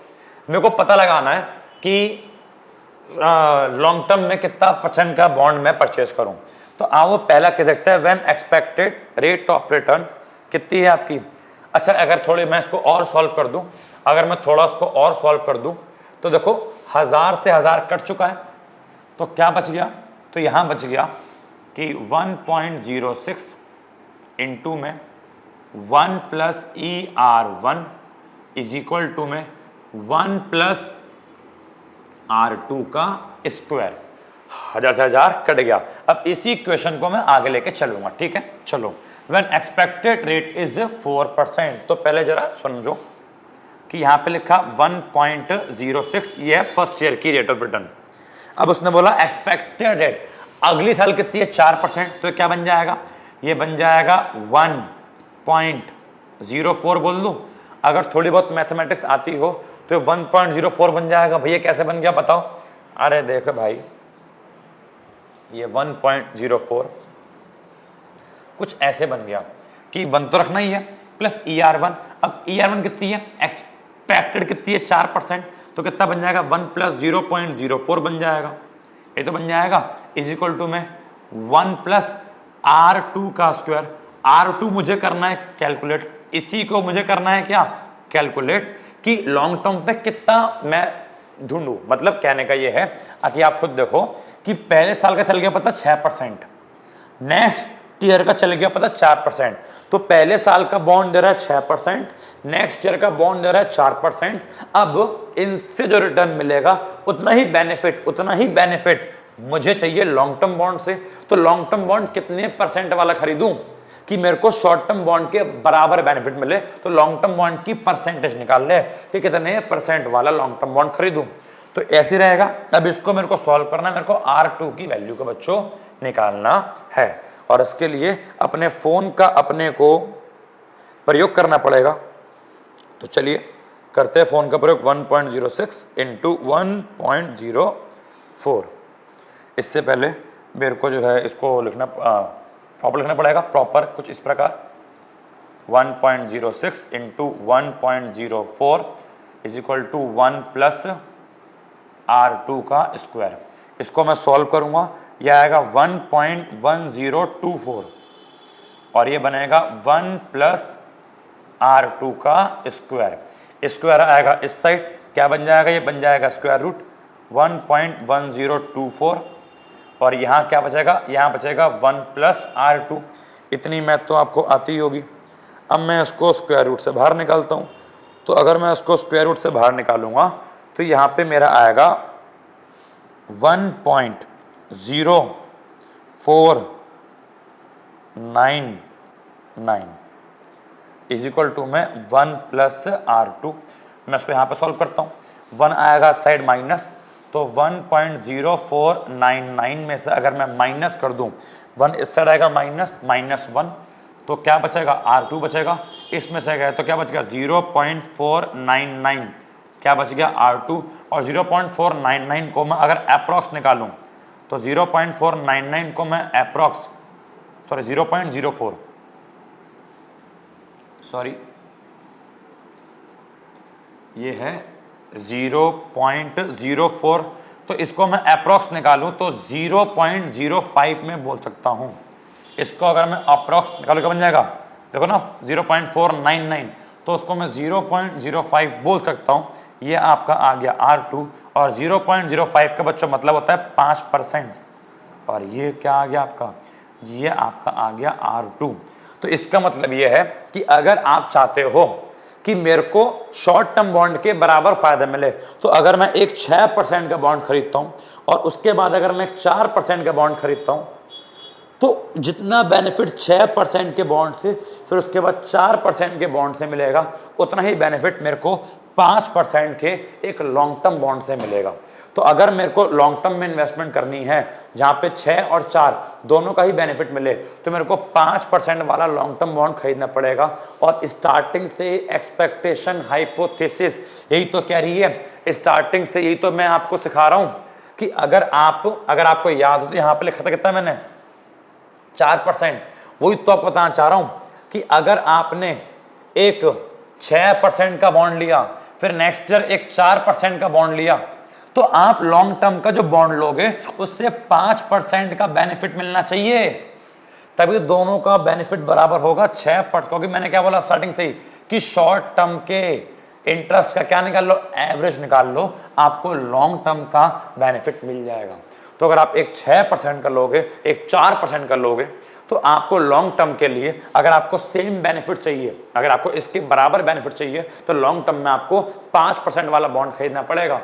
मेरे को पता लगाना है कि लॉन्ग टर्म में कितना % का बॉन्ड मैं परचेज करूं। तो आओ पहला क्या देखते हैं, when expected rate of return कितनी है आपकी। अच्छा, अगर थोड़ी मैं इसको और सॉल्व कर दूं, अगर मैं थोड़ा उसको और सॉल्व कर दूं तो देखो 1000 से 1000 कट चुका है, तो क्या बच गया, तो यहां बच गया कि 1.06 इंटू में 1 plus ER1 is equal to में 1 प्लस R2 का स्क्वायर। 1000 से 1000 कट गया। अब इसी क्वेश्चन को मैं आगे लेके चलूंगा, ठीक है। चलो, व्हेन एक्सपेक्टेड रेट इज 4%, तो पहले जरा समझो कि यहां पे लिखा 1.06, ये है फर्स्ट ईयर की रेट ऑफ रिटर्न। अब उसने बोला एक्सपेक्टेड रेट अगली साल कितनी है 4%, तो क्या बन जाएगा, ये बन जाएगा 1.04 बोल दूं। अगर थोड़ी बहुत मैथमेटिक्स आती हो तो 1.04 बन जाएगा। भैया कैसे बन गया बताओ, अरे देखो भाई, ये 1.04 कुछ ऐसे बन गया कि 1 तो रखना ही है प्लस ER1। अब ER1 कितनी है, एक्सपेक्टेड कितनी है 4%, तो कितना बन जाएगा 1 प्लस 0.04 बन जाएगा, ये तो बन जाएगा इज इक्वल टू में 1 प्लस R2 का स्क्वायर। R2 मुझे करना है कैलकुलेट, इसी को मुझे करना है क्या कैलकुलेट, कि लॉन्ग टर्म पे कितना मैं ढूंढूं। मतलब कहने का ये है कि आप खुद देखो कि पहले साल का चल गया पता 6%, नेक्स्ट ईयर का चल गया पता 4%, तो पहले साल का बॉन्ड दे रहा है 6%, नेक्स्ट ईयर का बॉन्ड दे रहा है 4%। अब इनसे जो रिटर्न मिलेगा उतना ही बेनिफिट मुझे चाहिए लॉन्ग टर्म बॉन्ड से। तो लॉन्ग टर्म बॉन्ड कितने % वाला खरीदूं कि मेरे को शॉर्ट टर्म बॉन्ड के बराबर बेनिफिट मिले, तो लॉन्ग टर्म बॉन्ड की परसेंटेज निकाल ले कि कितने % वाला लॉन्ग टर्म बॉन्ड खरीदूं। तो ऐसे रहेगा। अब इसको मेरे को सॉल्व करना है, मेरे को R2 की वैल्यू को बच्चों निकालना है, और इसके लिए अपने फोन का अपने को प्रयोग करना पड़ेगा। तो चलिए करते हैं फोन का प्रयोग। 1.06 इंटू 1.04। इससे पहले मेरे को जो है इसको लिखना प्रॉपर लिखना पड़ेगा, प्रॉपर कुछ इस प्रकार 1.06 into 1.04 is equal to 1 plus R2 का स्क्वायर। इसको मैं सॉल्व करूंगा, यह आएगा 1.1024 और ये बनेगा 1 प्लस R2 का स्क्वायर। स्क्वायर आएगा इस साइड, क्या बन जाएगा, ये बन जाएगा स्क्वायर रूट 1.1024 और यहाँ क्या बचेगा, यहाँ बचेगा 1 प्लस R2। इतनी मैथ तो आपको आती ही होगी। अब मैं इसको स्क्वायर रूट से बाहर निकालता हूँ, तो अगर मैं इसको स्क्वायर रूट से बाहर निकालूंगा तो यहाँ पे मेरा आएगा 1.0499 इज इक्वल टू में 1 प्लस R2। मैं इसको यहाँ पे सॉल्व करता हूँ, 1 आएगा साइड माइनस तो 1.0499 में से अगर मैं माइनस कर दूं, 1 इस साइड आएगा -1, तो क्या बचेगा, R2 बचेगा। इसमें से गए तो क्या बच गया, 0.499 क्या बच गया, R2। और 0.499 को मैं अगर अप्रॉक्स निकालूं तो 0.499 को मैं अप्रॉक्स 0.04 ये है 0.04, तो इसको मैं अप्रॉक्स निकालूं तो 0.05 में बोल सकता हूं। इसको अगर मैं अप्रॉक्स निकालूं क्या बन जाएगा, देखो ना 0.499, तो उसको मैं 0.05 बोल सकता हूं। ये आपका आ गया R2, और 0.05 का बच्चों मतलब होता है 5%, और ये क्या आ गया आपका, ये आपका आ गया R2। तो इसका मतलब ये है कि अगर आप चाहते हो कि मेरे को शॉर्ट टर्म बॉन्ड के बराबर फायदा मिले, तो अगर मैं एक 6% का बॉन्ड खरीदता हूं और उसके बाद अगर मैं 4% का बॉन्ड खरीदता हूं, तो जितना बेनिफिट 6% के बॉन्ड से फिर उसके बाद 4% के बॉन्ड से मिलेगा, उतना ही बेनिफिट मेरे को 5% के एक लॉन्ग टर्म बॉन्ड से मिलेगा। तो अगर मेरे को लॉन्ग टर्म में इन्वेस्टमेंट करनी है जहां पे 6 और 4 दोनों का ही बेनिफिट मिले, तो मेरे को 5% वाला लॉन्ग टर्म बॉन्ड खरीदना पड़ेगा। और स्टार्टिंग से एक्सपेक्टेशन हाइपोथेसिस यही तो कह रही है, स्टार्टिंग से यही तो मैं आपको सिखा रहा हूं कि अगर आपको याद हो तो यहां पे लिखा था कितना मैंने, 4%। वही तो आपको बताना चाह रहा हूं कि अगर आपने एक 6% का बॉन्ड लिया, फिर नेक्स्ट ईयर एक 4% का बॉन्ड लिया, तो आप लॉन्ग टर्म का जो बॉन्ड लोगे उससे 5% का बेनिफिट मिलना चाहिए, तभी दोनों का बेनिफिट बराबर होगा 6%। क्योंकि मैंने क्या बोला स्टार्टिंग से ही कि शॉर्ट टर्म के इंटरेस्ट का क्या निकाल लो, एवरेज निकाल लो, आपको लॉन्ग टर्म का बेनिफिट मिल जाएगा। तो अगर आप एक 6% का लोगे, एक 4% का लोगे, तो आपको लॉन्ग टर्म के लिए अगर आपको सेम बेनिफिट चाहिए, अगर आपको इसके बराबर बेनिफिट चाहिए, तो लॉन्ग टर्म में आपको 5% वाला बॉन्ड खरीदना पड़ेगा,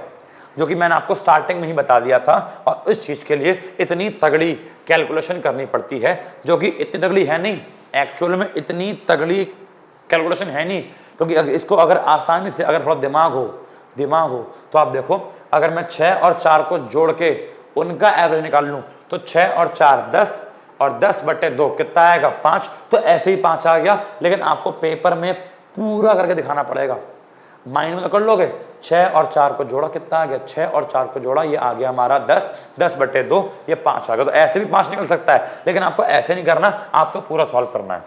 जो कि मैंने आपको स्टार्टिंग में ही बता दिया था। और इस चीज के लिए इतनी तगड़ी कैलकुलेशन करनी पड़ती है, जो कि इतनी तगड़ी है नहीं, एक्चुअल में इतनी तगड़ी कैलकुलेशन है नहीं। क्योंकि इसको अगर आसानी से अगर थोड़ा दिमाग हो तो आप देखो, अगर मैं 6 और 4 को जोड़ के उनका एवरेज निकाल लूं, तो 6 और 4 10, और 10/2 कितना आएगा, 5। तो ऐसे ही 5 आ गया, लेकिन आपको पेपर में पूरा करके दिखाना पड़ेगा। माइंड में तो कर लोगे, 6 और 4 को जोड़ा कितना आ गया, 6 और 4 को जोड़ा ये आ गया हमारा 10, 10/2 ये 5 आ गया। तो ऐसे भी 5 निकल सकता है, लेकिन आपको ऐसे नहीं करना, आपको पूरा सॉल्व करना है।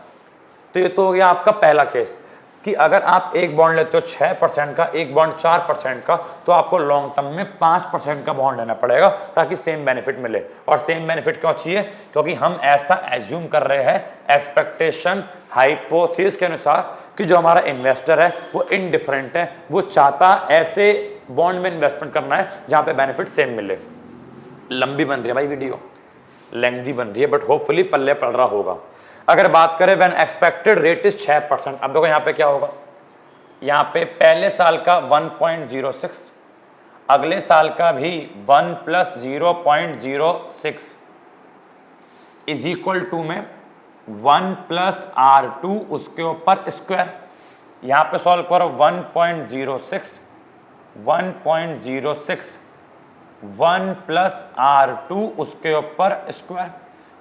तो ये तो हो गया आपका पहला केस कि अगर आप एक बॉन्ड लेते हो 6% का, एक बॉन्ड 4% का, तो आपको लॉन्ग टर्म में 5% का बॉन्ड लेना पड़ेगा ताकि सेम बेनिफिट मिले। और सेम बेनिफिट क्यों चाहिए, क्योंकि हम ऐसा एज्यूम कर रहे हैं एक्सपेक्टेशन हाइपोथेसिस के अनुसार कि जो हमारा इन्वेस्टर है वो इनडिफरेंट है, वो चाहता ऐसे बॉन्ड में इन्वेस्टमेंट करना है जहां पे बेनिफिट सेम मिले। लंबी बन रही है भाई वीडियो, लेंथी बन रही है, बट होपफुली पल्ले पड़ रहा होगा। अगर बात करें व्हेन एक्सपेक्टेड रेट इज 6%, अब देखो यहां पे क्या होगा, यहां पे पहले साल का 1.06, अगले साल का भी 1 + 0.06 इज इक्वल टू में 1 + R2 उसके ऊपर स्क्वायर। यहां पे सॉल्व करो 1.06 1.06 1 + R2 उसके ऊपर स्क्वायर,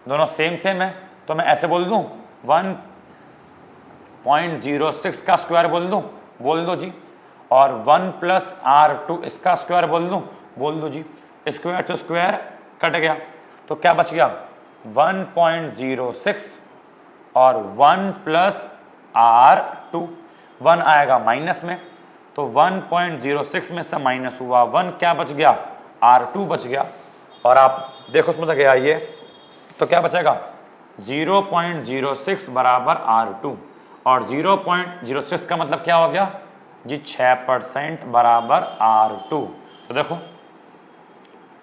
दोनों सेम है, तो मैं ऐसे बोल दूं 1.06 का स्क्वायर बोल दो जी, और 1 + R2 इसका स्क्वायर बोल दो जी। स्क्वायर से स्क्वायर कट गया, तो क्या बच गया 1.06 और 1 + R2, 1 आएगा माइनस में, तो 1.06 में से माइनस हुआ 1, क्या बच गया, R2 बच गया। और आप देखो उसमें गया ये, तो क्या बचेगा 0.06 बराबर R2, और 0.06 का मतलब क्या हो गया जी, 6% बराबर R2। तो देखो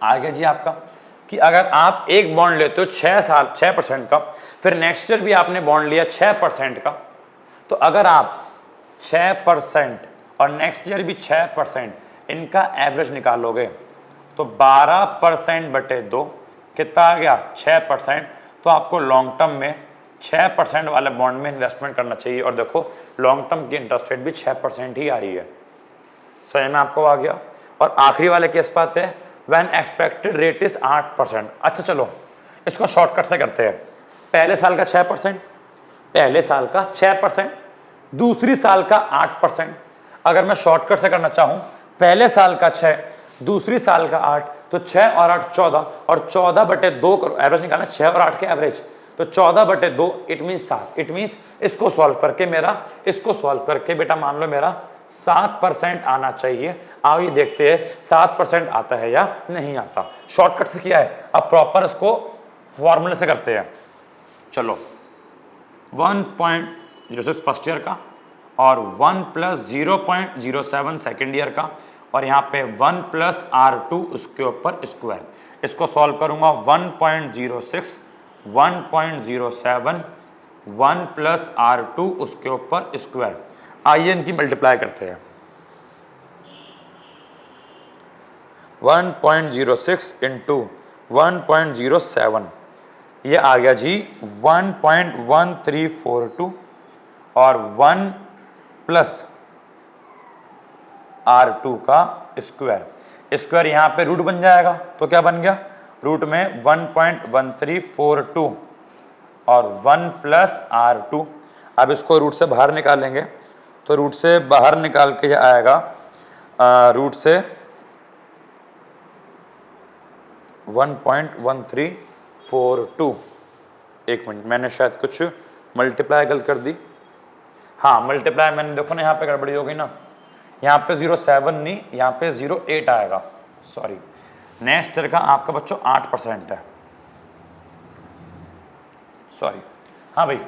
आ गया जी आपका कि अगर आप एक बॉन्ड लेते हो 6% का, फिर नेक्स्ट ईयर भी आपने बॉन्ड लिया 6% का, तो अगर आप 6% और नेक्स्ट ईयर भी 6% इनका एवरेज निकालोगे, तो 12%/2 कितना आ गया, 6%। तो आपको लॉन्ग टर्म में 6% वाले बॉन्ड में इन्वेस्टमेंट करना चाहिए। और देखो लॉन्ग टर्म की इंटरेस्ट रेट भी 6% ही आ रही है, समझ में आपको आ गया। और आखिरी वाले केस पे आते हैं, व्हेन एक्सपेक्टेड रेट इज 8%। अच्छा चलो इसको शॉर्टकट से करते हैं। पहले साल का 6%, पहले साल का 6%, दूसरी साल का 8%। अगर मैं शॉर्टकट से करना चाहूं, पहले साल का 6, दूसरी साल का 8, तो 6 और 8 14, और 14/2 करो, एवरेज निकालना 6 और 8 के एवरेज, तो 14/2 इट मीन 7। इट मीन इसको सॉल्व करके मेरा, इसको सॉल्व करके बेटा मान लो मेरा 7% आना चाहिए। आओ ये देखते हैं 7% आता है या नहीं आता। शॉर्टकट से किया है, अब प्रॉपर इसको फॉर्मूले से करते हैं। चलो 1.06 फर्स्ट ईयर का और 1 + 0.07 सेकेंड ईयर का, और यहाँ पे 1 + R2 उसके ऊपर स्क्वायर। इसको सॉल्व करूंगा 1.06, 1.07, 1 + R2 उसके ऊपर स्क्वायर। आइए इनकी मल्टीप्लाई करते हैं। 1.06 इंटू 1.07, ये आ गया जी 1.1342, और 1 + R2 का स्क्वायर। स्क्वायर यहाँ पे रूट बन जाएगा, तो क्या बन गया, रूट में 1.1342 और 1 + R2। अब इसको रूट से बाहर निकालेंगे, तो रूट से बाहर निकाल के यह आएगा रूट से 1.1342। एक मिनट, मैंने शायद कुछ मल्टीप्लाई गलत कर दी। हाँ मल्टीप्लाई मैंने, देखो ना यहाँ पे गड़बड़ी हो गई ना, यहाँ पे 07 नहीं, यहाँ पे 08 आएगा, सॉरी। नेक्स्ट ईयर का आपका बच्चों 8% है, सॉरी। हाँ भाई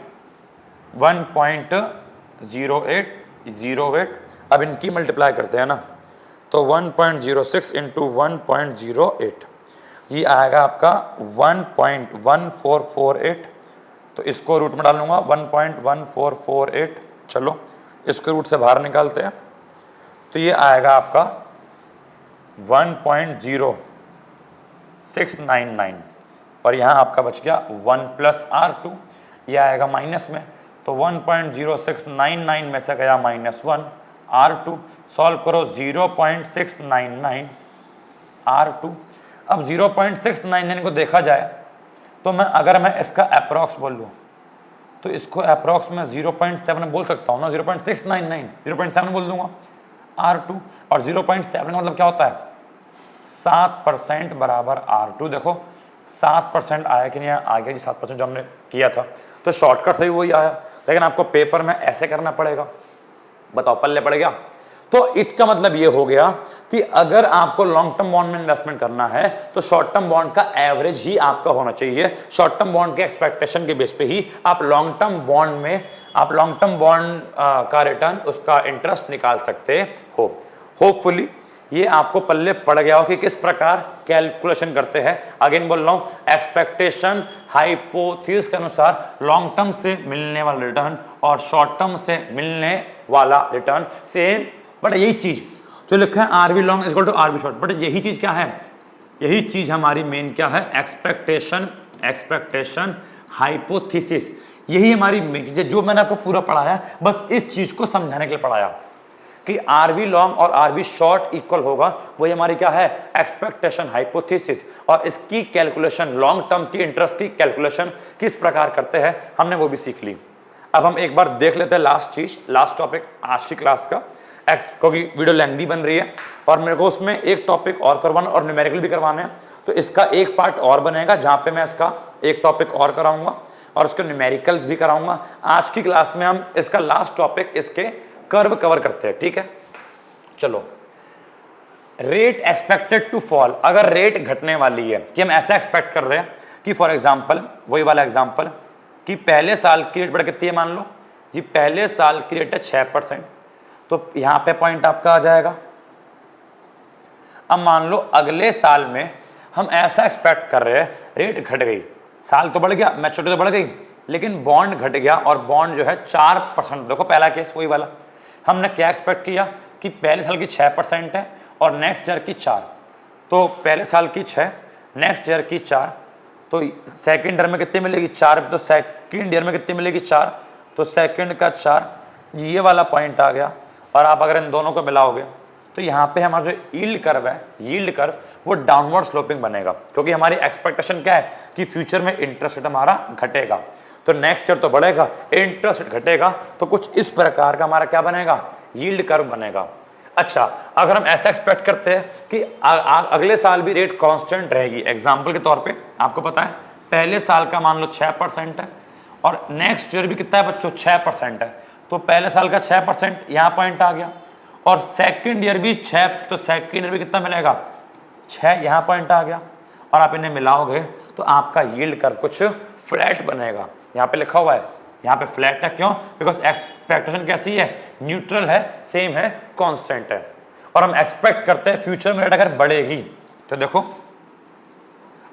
1.0808। अब इनकी मल्टीप्लाई करते हैं ना, तो 1.06 इंटू 1.08, ये आएगा आपका 1.1448। तो इसको रूट में डालूंगा 1.1448। चलो इसको रूट से बाहर निकालते हैं, तो ये आएगा आपका 1.0699, और यहाँ आपका बच गया 1 + R2, ये आएगा माइनस में, तो 1.0699 में से गया -1 R2। सॉल्व करो 0.699 R2। अब 0.699 को देखा जाए तो मैं, अगर मैं इसका अप्रॉक्स बोल लूँ तो इसको अप्रॉक्स में 0.7 बोल सकता हूँ ना, 0.699 0.7 बोल दूंगा R2। और 0.7 का मतलब क्या होता है, 7% बराबर R2। देखो 7% आया कि नहीं आया, आ गया जी 7% जो हमने किया था। तो शॉर्टकट से भी वही आया, लेकिन आपको पेपर में ऐसे करना पड़ेगा। बताओ पल्ले पड़ गया। तो इसका मतलब ये हो गया कि अगर आपको लॉन्ग टर्म बॉन्ड में इन्वेस्टमेंट करना है तो शॉर्ट टर्म बॉन्ड का एवरेज ही आपका होना चाहिए। शॉर्ट टर्म बॉन्ड के एक्सपेक्टेशन के बेस पे ही आप लॉन्ग टर्म बॉन्ड में, आप लॉन्ग टर्म बॉन्ड का रिटर्न, उसका इंटरेस्ट निकाल सकते हो। होपफुली ये आपको पल्ले पड़ गया हो कि किस प्रकार कैलकुलेशन करते हैं। अगेन बोल रहा हूं, एक्सपेक्टेशन हाइपोथेसिस के अनुसार लॉन्ग टर्म से मिलने वाला रिटर्न और शॉर्ट टर्म से मिलने वाला रिटर्न सेम, बट यही चीज जो लिखा है RV long is equal to RV short, but यही चीज क्या है, यही चीज हमारी मेन क्या है, एक्सपेक्टेशन हाइपोथेसिस। यही हमारी जो मैंने आपको पूरा पढ़ाया, बस इस चीज को समझाने के लिए पढ़ाया कि आरवी लॉन्ग और आरवी शॉर्ट इक्वल होगा, वही हमारी क्या है, एक्सपेक्टेशन हाइपोथेसिस। और इसकी कैलकुलेशन, लॉन्ग टर्म की इंटरेस्ट की कैलकुलेशन किस प्रकार करते हैं हमने वो भी सीख ली। अब हम एक बार देख लेते हैं लास्ट चीज, लास्ट टॉपिक आज की क्लास का, क्योंकि वीडियो लेंथी बन रही है और मेरे को उसमें एक टॉपिक और करवाना और न्यूमेरिकल भी करवाना है। तो इसका एक पार्ट और बनेगा जहां पे मैं इसका एक टॉपिक और कराऊंगा और उसके न्यूमेरिकल्स भी कराऊंगा। आज की क्लास में हम इसका लास्ट टॉपिक, इसके कर्व कवर करते हैं, ठीक है। चलो, रेट एक्सपेक्टेड टू फॉल, अगर रेट घटने वाली है कि हम ऐसा एक्सपेक्ट कर रहे हैं कि फॉर एग्जांपल, वही वाला एग्जांपल कि पहले साल की रेट बढ़ कितनी है, मान लो जी पहले साल की रेट है 6%, तो यहां पे पॉइंट आपका आ जाएगा। अब मान लो अगले साल में हम ऐसा एक्सपेक्ट कर रहे हैं, रेट घट गई, साल तो बढ़ गया, मैच्योरिटी तो बढ़ गई, लेकिन बॉन्ड घट गया और बॉन्ड जो है 4%। देखो पहला केस वही वाला, हमने क्या एक्सपेक्ट किया कि पहले साल की 6% है और नेक्स्ट ईयर की 4, तो पहले साल की 6, नेक्स्ट ईयर की 4, तो सेकेंड ईयर में कितनी मिलेगी 4, तो सेकेंड ईयर में कितनी मिलेगी 4, तो सेकेंड का 4, ये वाला पॉइंट आ गया। और आप अगर इन दोनों को मिलाओगे तो यहाँ पे हमारा जो यील्ड कर्व है, यील्ड कर्व वो डाउनवर्ड स्लोपिंग बनेगा, क्योंकि हमारी एक्सपेक्टेशन क्या है कि फ्यूचर में इंटरेस्ट रेट हमारा घटेगा, तो नेक्स्ट ईयर तो बढ़ेगा, इंटरेस्ट रेट घटेगा, तो कुछ इस प्रकार का हमारा क्या बनेगा, यील्ड कर्व बनेगा। अच्छा, अगर हम ऐसा एक्सपेक्ट करते हैं कि अगले साल भी रेट कांस्टेंट रहेगी, एग्जांपल के तौर पे आपको पता है पहले साल का मान लो 6% है और नेक्स्ट ईयर भी कितना है बच्चों, 6% है, तो पहले साल का 6% यहाँ पॉइंट आ गया और सेकंड ईयर भी 6, तो सेकंड ईयर भी कितना मिलेगा, 6 यहाँ पॉइंट आ गया, और आप इन्हें मिलाओगे तो आपका यील्ड कर्व कुछ फ्लैट बनेगा। यहाँ पे लिखा हुआ है, यहाँ पे फ्लैट है, क्यों, बिकॉज एक्सपेक्टेशन कैसी है, न्यूट्रल है, सेम है, कांस्टेंट है, और हम एक्सपेक्ट करते हैं फ्यूचर में रेट अगर बढ़ेगी तो देखो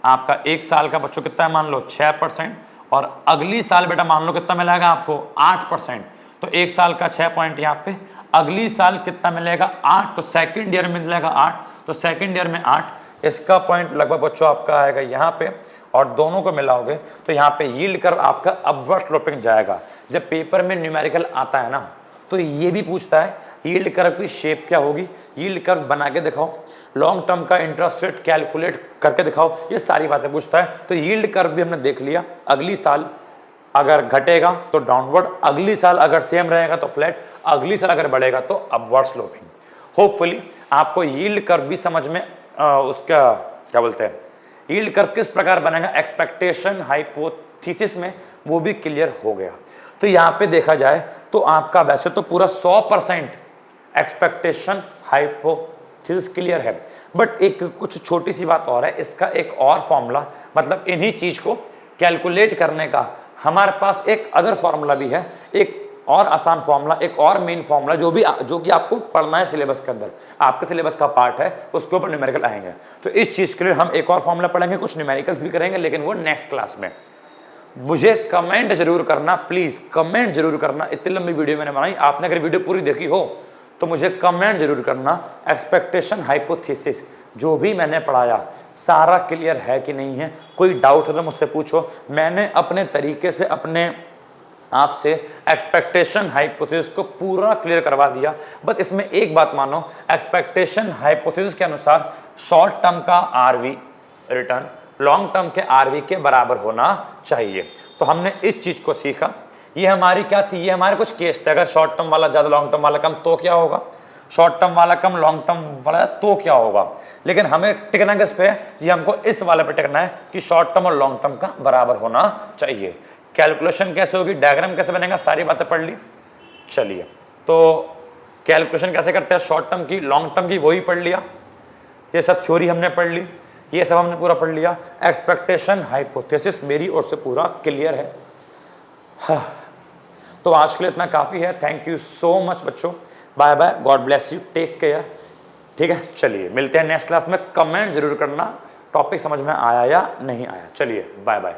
आपका एक साल का बच्चों कितना है मान लो 6%, और अगली साल बेटा मान लो कितना मिलेगा आपको 8%, तो एक साल का 6 पॉइंट यहाँ पे, अगली साल कितना मिलेगा 8, तो सेकंड ईयर में मिलेगा 8, तो सेकंड ईयर में 8, इसका पॉइंट लगभग बच्चों आपका आएगा यहाँ पे, और दोनों को मिलाओगे तो यहाँ पे यील्ड कर्व आपका अपवर्ड स्लोपिंग जाएगा। जब पेपर में न्यूमेरिकल आता है ना तो ये भी पूछता है यील्ड कर्व की शेप क्या होगी, यील्ड कर्व बना के दिखाओ, लॉन्ग टर्म का इंटरेस्ट रेट कैलकुलेट करके दिखाओ, ये सारी बातें पूछता है। तो यील्ड कर्व भी हमने देख लिया, अगली साल अगर घटेगा तो डाउनवर्ड, अगली साल अगर सेम रहेगा तो फ्लैट, अगली साल अगर बढ़ेगा तो अपवर्ड स्लोपिंग। होपफुली आपको यील्ड कर्व भी समझ में उसका क्या बोलते हैं, यील्ड कर्व किस प्रकार बनेगा एक्सपेक्टेशन हाइपोथेसिस में, वो भी क्लियर हो गया। तो यहाँ पे देखा जाए तो आपका वैसे तो पूरा 100% एक्सपेक्टेशन हाइपोथेसिस क्लियर है, बट एक कुछ छोटी सी बात और है, इसका एक और फॉर्मूला, मतलब इन्हीं चीज को कैलकुलेट करने का हमारे पास एक अदर फॉर्मूला भी है, एक और आसान फॉर्मूला, एक और मेन फॉर्मूला जो कि आपको पढ़ना है सिलेबस के अंदर, आपके सिलेबस का पार्ट है, उसके ऊपर न्यूमेरिकल आएंगे। तो इस चीज के लिए हम एक और फॉर्मूला पढ़ेंगे, कुछ न्यूमेरिकल्स भी करेंगे, लेकिन वो नेक्स्ट क्लास में। मुझे कमेंट जरूर करना, प्लीज कमेंट जरूर करना, इतनी लंबी वीडियो मैंने बनाई, आपने अगर वीडियो पूरी देखी हो तो मुझे कमेंट जरूर करना, एक्सपेक्टेशन हाइपोथेसिस जो भी मैंने पढ़ाया सारा क्लियर है कि नहीं है, कोई डाउट हो तो मुझसे पूछो, मैंने अपने तरीके से अपने आपसे एक्सपेक्टेशन हाइपोथेसिस को पूरा क्लियर करवा दिया। बस इसमें एक बात मानो, एक्सपेक्टेशन हाइपोथेसिस के अनुसार शॉर्ट टर्म का आरवी रिटर्न लॉन्ग टर्म के आरवी के बराबर होना चाहिए। तो हमने इस चीज को सीखा, ये हमारी क्या थी, ये हमारे कुछ केस थे, अगर शॉर्ट टर्म वाला ज्यादा लॉन्ग टर्म वाला कम तो क्या होगा, शॉर्ट टर्म वाला कम लॉन्ग टर्म वाला तो क्या होगा, लेकिन हमें टिकना किस पे है जी, हमको इस वाले पे टिकना है कि शॉर्ट टर्म और लॉन्ग टर्म का बराबर होना चाहिए। कैलकुलेशन कैसे होगी, डायग्राम कैसे बनेगा, सारी बातें पढ़ ली। चलिए, तो कैलकुलेशन कैसे करते हैं शॉर्ट टर्म की लॉन्ग टर्म की, वही पढ़ लिया, ये सब थ्योरी हमने पढ़ ली, ये सब हमने पूरा पढ़ लिया। एक्सपेक्टेशन हाइपोथेसिस मेरी ओर से पूरा क्लियर है। हाँ, तो आज के लिए इतना काफ़ी है। थैंक यू सो मच बच्चों, bye bye, god bless you, take care. ठीक है, चलिए मिलते हैं नेक्स्ट क्लास में। कमेंट जरूर करना टॉपिक समझ में आया या नहीं आया। चलिए बाय बाय।